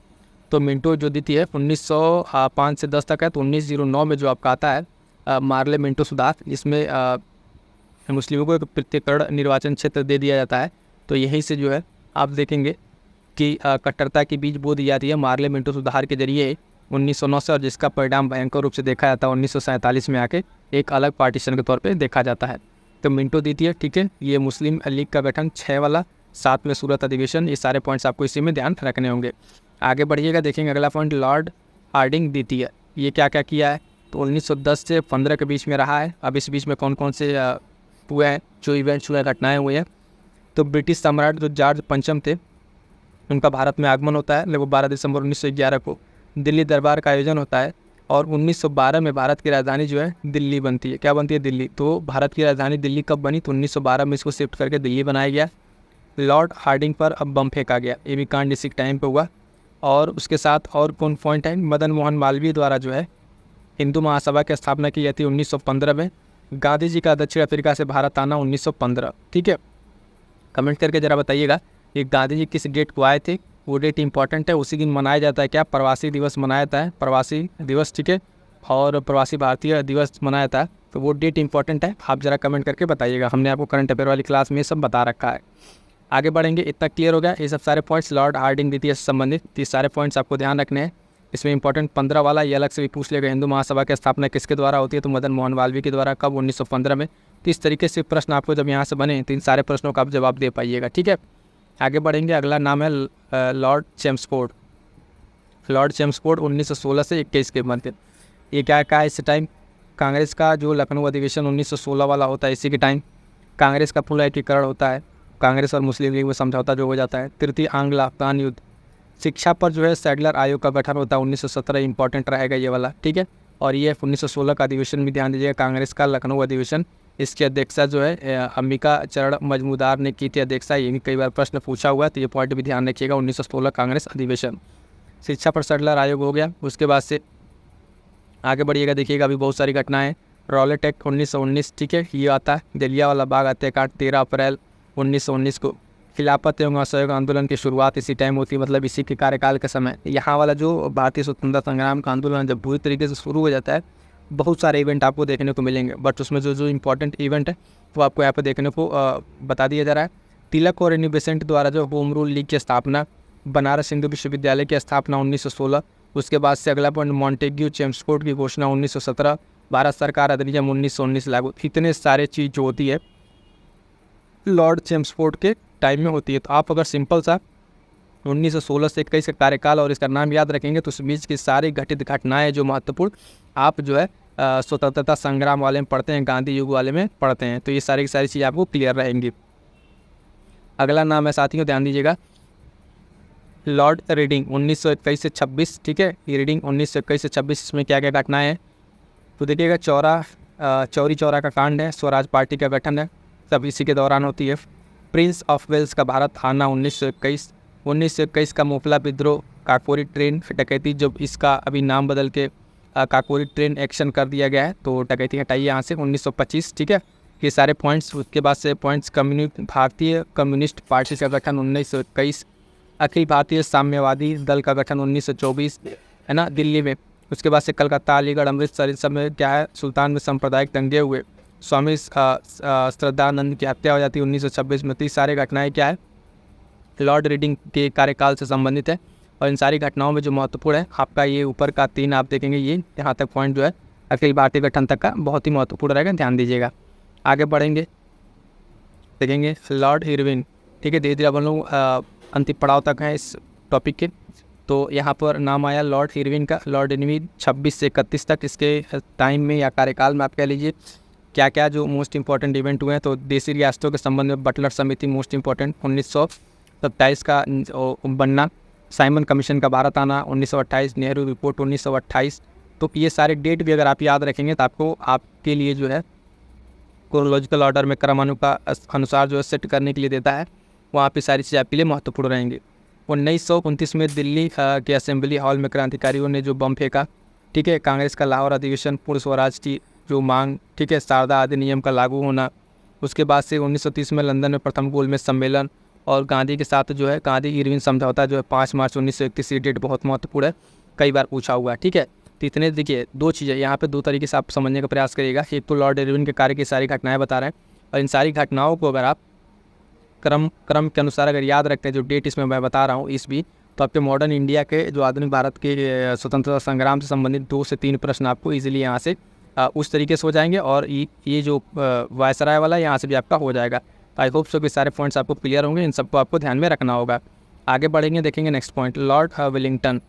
तो मिंटो जो द्वितीय है 1905 से 10 तक है। तो 1909 में जो आपका आता है मार्ले मिंटो सुधार, इसमें मुस्लिमों को एक पृथक निर्वाचन क्षेत्र दे दिया जाता है। तो यहीं से जो है आप देखेंगे कि कट्टरता की बीज बो दी जाती है मार्ले मिंटो सुधार के जरिए 1909 से, और जिसका परिणाम भयंकर रूप से देखा जाता है 1947 में आके एक अलग पार्टीशन के तौर पे देखा जाता है। तो मिंटो द्वितीय, ठीक है, ये मुस्लिम लीग का गठन 6 वाला, 7 में सूरत अधिवेशन, ये सारे पॉइंट्स आपको इसी में ध्यान रखने होंगे। आगे बढ़िएगा, देखेंगे अगला पॉइंट, लॉर्ड हार्डिंग द्वितीय, ये क्या क्या किया है, तो 1910 से 15 के बीच में रहा है। अब इस बीच में कौन कौन से हुए हैं, जो इवेंट्स हुए, घटनाएँ हुई हैं, तो ब्रिटिश सम्राट जो जॉर्ज पंचम थे, उनका भारत में आगमन होता है। लगभग 12 दिसंबर 1911 को दिल्ली दरबार का आयोजन होता है। और 1912 में भारत की राजधानी जो है दिल्ली बनती है। क्या बनती है, दिल्ली। तो भारत की राजधानी दिल्ली कब बनी, तो 1912 में इसको शिफ्ट करके दिल्ली बनाया गया। लॉर्ड हार्डिंग पर अब बम फेंका गया, ये भी कांड इसी टाइम पे हुआ। और उसके साथ और कौन पॉइंट है, मदन मोहन मालवीय द्वारा जो है हिंदू महासभा की स्थापना की जाती है 1915 में। गांधी जी का दक्षिण अफ्रीका से भारत आना 1915। ठीक है, कमेंट करके ज़रा बताइएगा ये गांधी जी किस डेट को आए थे, वो डेट इंपॉर्टेंट है। उसी दिन मनाया जाता है क्या, प्रवासी दिवस मनाया जाता है, प्रवासी दिवस, ठीक है, और प्रवासी भारतीय दिवस मनाया जाता है। तो वो डेट इंपॉर्टेंट है, आप ज़रा कमेंट करके बताइएगा। हमने आपको करंट अफेयर वाली क्लास में ये सब बता रखा है। आगे बढ़ेंगे, इतना क्लियर हो गया ये सब सारे पॉइंट्स लॉर्ड हार्डिंग द्वितीय से संबंधित। ये सारे पॉइंट्स आपको ध्यान रखने हैं। इसमें इंपॉर्टेंट 15 वाला ये अलग से भी पूछ लेगा, हिंदू महासभा की स्थापना किसके द्वारा होती है, तो मदन मोहन मालवीय के द्वारा, कब, 1915 में। तो इस तरीके से प्रश्न आपको जब यहाँ से बने तो इन सारे प्रश्नों का आप जवाब दे पाइएगा। ठीक है, आगे बढ़ेंगे, अगला नाम है लॉर्ड चेम्सफोर्ड। लॉर्ड चेम्सफोर्ड 1916 से 21 के मध्य। ये क्या है, इस टाइम कांग्रेस का जो लखनऊ अधिवेशन 1916 वाला होता है, इसी के टाइम कांग्रेस का पूर्ण एकीकरण होता है। कांग्रेस और मुस्लिम लीग में समझौता जो हो जाता है। तृतीय आंग्ल अफगान युद्ध। शिक्षा पर जो है सैडलर आयोग का गठन होता है 1917, इंपॉर्टेंट रहेगा ये वाला। ठीक है, और ये 1916 का अधिवेशन भी ध्यान दीजिएगा, कांग्रेस का लखनऊ अधिवेशन। इसकी अध्यक्षता जो है अंबिका चरण मजमूदार ने की थी अध्यक्षता। ये भी कई बार प्रश्न पूछा हुआ है, तो ये पॉइंट भी ध्यान रखिएगा, 1916 कांग्रेस अधिवेशन। शिक्षा पर सैडलर आयोग हो गया। उसके बाद से आगे बढ़िएगा, देखिएगा अभी बहुत सारी घटनाएं। रॉलेट एक्ट 1919, ठीक है, ये आता है। जलियांवाला बाग हत्याकांड 13 अप्रैल 1919 को। खिलाफत एवं असहयोग आंदोलन की शुरुआत इसी टाइम होती है, मतलब इसी के कार्यकाल के समय। यहाँ वाला जो भारतीय स्वतंत्रता संग्राम का आंदोलन जब पूरी तरीके से शुरू हो जाता है, बहुत सारे इवेंट आपको देखने को मिलेंगे, बट उसमें जो इंपॉर्टेंट इवेंट है वो आपको यहाँ पर देखने को बता दिया जा रहा है। तिलक और एनी बेसेंट द्वारा जो होम रूल लीग की स्थापना, बनारस हिंदू विश्वविद्यालय की स्थापना 1916। उसके बाद से अगला पॉइंट, मॉन्टेग्यू चेम्सफोर्ड की घोषणा 1917। भारत सरकार अधिनियम 1919 लागू। इतने सारे चीज़ जो होती है लॉर्ड चेम्सफोर्ड के टाइम में होती है। तो आप अगर सिंपल सा 1916 से 21 का कार्यकाल और इसका नाम याद रखेंगे तो उस बीच की सारी घटित घटनाएं जो महत्वपूर्ण आप जो है स्वतंत्रता संग्राम वाले में पढ़ते हैं, गांधी युग वाले में पढ़ते हैं, तो ये सारी की सारी चीज़ आपको क्लियर रहेंगी। अगला नाम है साथियों, ध्यान दीजिएगा, लॉर्ड रीडिंग 1921 से 26। ठीक है, ये रीडिंग 1921 से 26, इसमें क्या क्या घटनाएं हैं तो देखिएगा। चौरी चौरा का कांड है, स्वराज पार्टी का गठन है, सब इसी के दौरान होती है। प्रिंस ऑफ वेल्स का भारत आना 1921। 1921 का मोपला विद्रोह, काकोरी ट्रेन डकैती, जब इसका अभी नाम बदल के काकोरी ट्रेन एक्शन कर दिया गया है, तो डकैती हटाइए यहाँ से 1925। ठीक है, ये सारे पॉइंट्स। उसके बाद से पॉइंट्स, भारतीय कम्युनिस्ट पार्टी का गठन 1921। अखिल भारतीय साम्यवादी दल का गठन 1924, है ना, दिल्ली में। उसके बाद से कलकत्ता, अलीगढ़, अमृतसर, इस सब में क्या है, सुल्तान में सांप्रदायिक दंगे हुए। स्वामी श्रद्धानंद की हत्या हो जाती है 1926 में। तो ये सारी घटनाएं क्या है, लॉर्ड रीडिंग के कार्यकाल से संबंधित है। और इन सारी घटनाओं में जो महत्वपूर्ण है आपका ये ऊपर का 3 आप देखेंगे, ये यहाँ तक पॉइंट जो है अखिल भारतीय गठन तक का बहुत ही महत्वपूर्ण रहेगा, ध्यान दीजिएगा। आगे बढ़ेंगे, देखेंगे लॉर्ड इरविन। ठीक है, धीरे धीरे हम लोग अंतिम पड़ाव तक हैं इस टॉपिक के। तो यहाँ पर नाम आया लॉर्ड इरविन का। लॉर्ड इरविन 26 से 31 तक इसके टाइम में या कार्यकाल में आप कह लीजिए क्या क्या जो मोस्ट इंपॉर्टेंट इवेंट हुए हैं। तो देशी रियासतों के संबंध में बटलर समिति मोस्ट इंपॉर्टेंट 1927 का बनना, साइमन कमीशन का भारत आना 1928, नेहरू रिपोर्ट 1928। तो ये सारे डेट भी अगर आप याद रखेंगे तो आपको आपके लिए जो है क्रोनोलॉजिकल ऑर्डर में अनुसार जो है सेट करने के लिए देता है। वहाँ पे सारी चीज़ें आपके लिए महत्वपूर्ण रहेंगी। 1929 में दिल्ली के असेंबली हॉल में क्रांतिकारियों ने जो बम फेंका, ठीक है। कांग्रेस का लाहौर अधिवेशन, पूर्ण स्वराज की जो मांग, ठीक है। शारदा अधिनियम का लागू होना। उसके बाद से 1930 में लंदन में प्रथम गोलमेज सम्मेलन और गांधी के साथ जो है गांधी इरविन समझौता जो है 5 मार्च 1931। ये डेट बहुत महत्वपूर्ण है, कई बार पूछा हुआ है, ठीक है। तो इतने देखिए 2 चीज़ें यहाँ पे 2 तरीके से आप समझने का प्रयास करिएगा। एक तो लॉर्ड इरविन के कार्य की सारी घटनाएं बता रहे हैं, और इन सारी घटनाओं को अगर आप क्रम के अनुसार अगर याद रखते हैं, जो डेट इसमें मैं बता रहा हूँ ईस्वी, तो आपके मॉडर्न इंडिया के जो आधुनिक भारत के स्वतंत्रता संग्राम से संबंधित 2 से 3 प्रश्न आपको ईजिली यहाँ से उस तरीके से हो जाएंगे। और ये जो वायसराय वाला यहाँ से भी आपका हो जाएगा। तो आई होप सो कि सारे पॉइंट्स आपको क्लियर होंगे, इन सबको आपको ध्यान में रखना होगा। आगे बढ़ेंगे, देखेंगे next point, Lord Willingdon.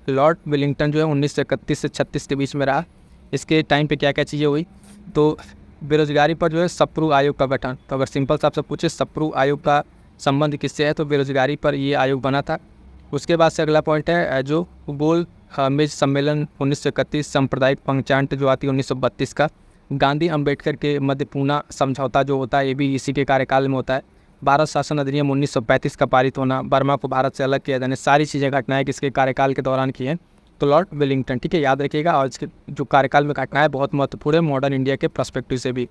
Lord Willingdon जो है 1931 से 36 के बीच में रहा। इसके टाइम पे क्या क्या चीज़ें हुई, तो बेरोजगारी पर जो है सप्रू आयोग का गठन। तो अगर सिंपल सा आपसे पूछे सप्रू आयोग का संबंध किससे है, तो बेरोजगारी पर ये आयोग बना था। उसके बाद से अगला पॉइंट है जो गोल मेज सम्मेलन 1931, सांप्रदायिक पंचांट जो आती है 1932 का। गांधी अंबेडकर के मध्य पूना समझौता जो होता है, ये भी इसी के कार्यकाल में होता है। भारत शासन अधिनियम 1935 का पारित होना, बर्मा को भारत से अलग किया जाना, सारी चीज़ें घटनाएं किसके कार्यकाल के दौरान की हैं, तो लॉर्ड विलिंगटन, ठीक है, याद रखिएगा। और इसके जो कार्यकाल में घटनाएं बहुत महत्वपूर्ण है मॉडर्न इंडिया के पर्सपेक्टिव से भी।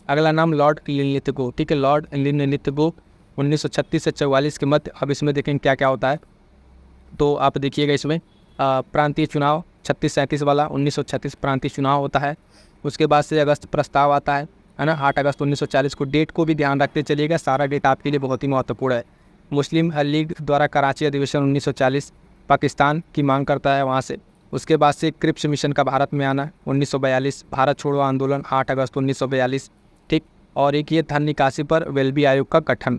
अगला नाम लॉर्ड लिनलिथगो, ठीक है, लॉर्ड लिनलिथगो 1936 से 44 के मध्य। अब इसमें देखेंगे क्या क्या होता है, तो आप देखिएगा इसमें प्रांतीय चुनाव 36-37 वाला 1936 प्रांतीय चुनाव होता है। उसके बाद से अगस्त प्रस्ताव आता है ना, 8 अगस्त 1940 को। डेट को भी ध्यान रखते चलिएगा, सारा डेट आपके लिए बहुत ही महत्वपूर्ण है। मुस्लिम लीग द्वारा कराची अधिवेशन 1940, पाकिस्तान की मांग करता है वहाँ से। उसके बाद से क्रिप्स मिशन का भारत में आना 1942, भारत छोड़ो आंदोलन 8 अगस्त 1942, ठीक। और एक ये धन निकासी पर वेल्बी आयोग का गठन।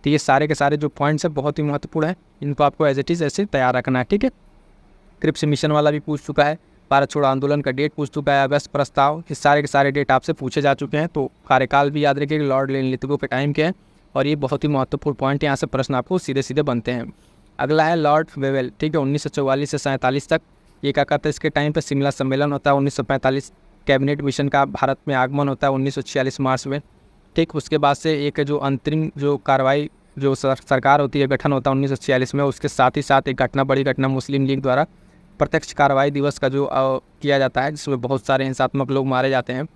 तो ये सारे के सारे जो पॉइंट्स हैं बहुत ही महत्वपूर्ण है, इनको आपको एज इट इज़ ऐसे तैयार रखना है, ठीक है। क्रिप्स मिशन वाला भी पूछ चुका है, भारत छोड़ो आंदोलन का डेट पूछ चुका है, अगस्त प्रस्ताव, ये सारे के सारे डेट आपसे पूछे जा चुके हैं। तो कार्यकाल भी याद रखिए लॉर्ड लिनलिथगो के टाइम के हैं, और ये बहुत ही महत्वपूर्ण पॉइंट, यहाँ से प्रश्न आपको सीधे सीधे बनते हैं। अगला है लॉर्ड वेवेल, ठीक है, 1944 से 47 तक। ये क्या करता है, इसके टाइम पर शिमला सम्मेलन होता है 1945, कैबिनेट मिशन का भारत में आगमन होता है 1946 मार्च में, ठीक। उसके बाद से एक जो अंतरिम जो कार्रवाई जो सरकार होती है गठन होता है 1946 में। उसके साथ ही साथ एक घटना, बड़ी घटना, मुस्लिम लीग द्वारा प्रत्यक्ष कार्रवाई दिवस का जो किया जाता है, जिसमें बहुत सारे हिंसात्मक लोग मारे जाते हैं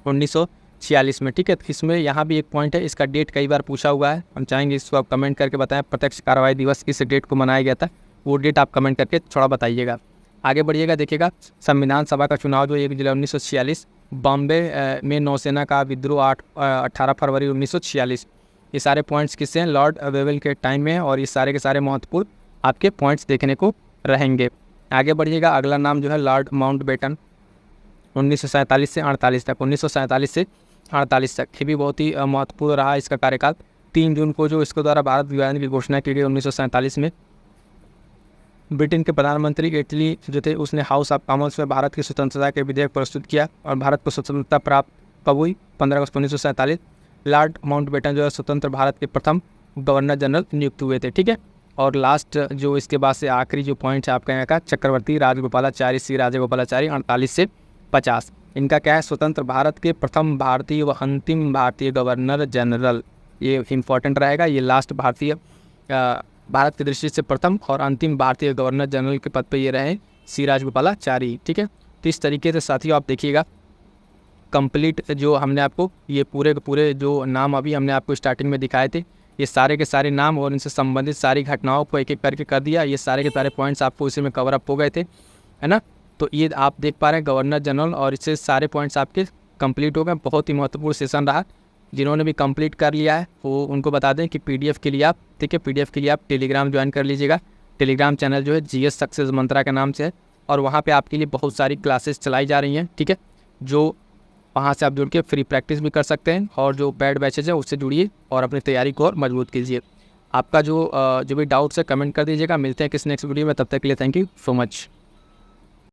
1946 में, ठीक है। इसमें यहाँ भी एक पॉइंट है, इसका डेट कई बार पूछा हुआ है, हम चाहेंगे इसको आप कमेंट करके बताएं, प्रत्यक्ष कार्रवाई दिवस किस डेट को मनाया गया था, वो डेट आप कमेंट करके थोड़ा बताइएगा। आगे बढ़िएगा, देखिएगा संविधान सभा का चुनाव जो 1 जुलाई 1946, बॉम्बे में नौसेना का विद्रोह 18 फरवरी 1946। ये सारे पॉइंट्स किससे हैं, लॉर्ड वेवेल के टाइम में, और ये सारे के सारे महत्वपूर्ण आपके पॉइंट्स देखने को रहेंगे। आगे बढ़िएगा, अगला नाम जो है लॉर्ड माउंटबेटन 1947 से 48 तक, 1947 से 48 तक। ये भी बहुत ही महत्वपूर्ण रहा इसका कार्यकाल। 3 जून को जो इसके द्वारा भारत विभाजन की घोषणा की गई 1947 में। ब्रिटेन के प्रधानमंत्री इटली जो थे, उसने हाउस ऑफ कॉमन्स में भारत की स्वतंत्रता के विधेयक प्रस्तुत किया, और भारत को स्वतंत्रता प्राप्त कब हुई, 15 अगस्त 1947। लॉर्ड माउंटबेटन जो है स्वतंत्र भारत के प्रथम गवर्नर जनरल नियुक्त हुए थे, ठीक है। और लास्ट जो इसके बाद से आखिरी जो पॉइंट है आपका यहाँ का, चक्रवर्ती राजगोपालाचारी, श्री राजगोपालाचारी 48 से 50। इनका क्या है, स्वतंत्र भारत के प्रथम भारतीय व अंतिम भारतीय गवर्नर जनरल। ये इंपॉर्टेंट रहेगा, ये लास्ट भारतीय भारत की दृष्टि से प्रथम और अंतिम भारतीय गवर्नर जनरल के पद पे ये रहे श्री राजगोपालाचारी, ठीक है। तो इस तरीके से साथियों आप देखिएगा कंप्लीट जो हमने आपको ये पूरे के पूरे जो नाम अभी हमने आपको स्टार्टिंग में दिखाए थे, ये सारे के सारे नाम और इनसे संबंधित सारी घटनाओं को एक एक करके कर दिया। ये सारे के सारे पॉइंट्स आपको इसी में कवर अप हो गए थे, है ना। तो ये आप देख पा रहे हैं गवर्नर जनरल, और इससे सारे पॉइंट्स आपके कंप्लीट हो गए। बहुत ही महत्वपूर्ण सेशन रहा। जिन्होंने भी कंप्लीट कर लिया है वो उनको बता दें कि पीडीएफ के लिए आप, ठीक है, पीडीएफ के लिए आप टेलीग्राम ज्वाइन कर लीजिएगा। टेलीग्राम चैनल जो है जीएस सक्सेस मंत्रा के नाम से है, और वहाँ पे आपके लिए बहुत सारी क्लासेस चलाई जा रही हैं, ठीक है। जो वहाँ से आप जुड़ के फ्री प्रैक्टिस भी कर सकते हैं, और जो पेड बैचेज है उससे जुड़िए और अपनी तैयारी को और मजबूत कीजिए। आपका जो भी डाउट्स है कमेंट कर दीजिएगा। मिलते हैं किस नेक्स्ट वीडियो में, तब तक के लिए थैंक यू सो मच।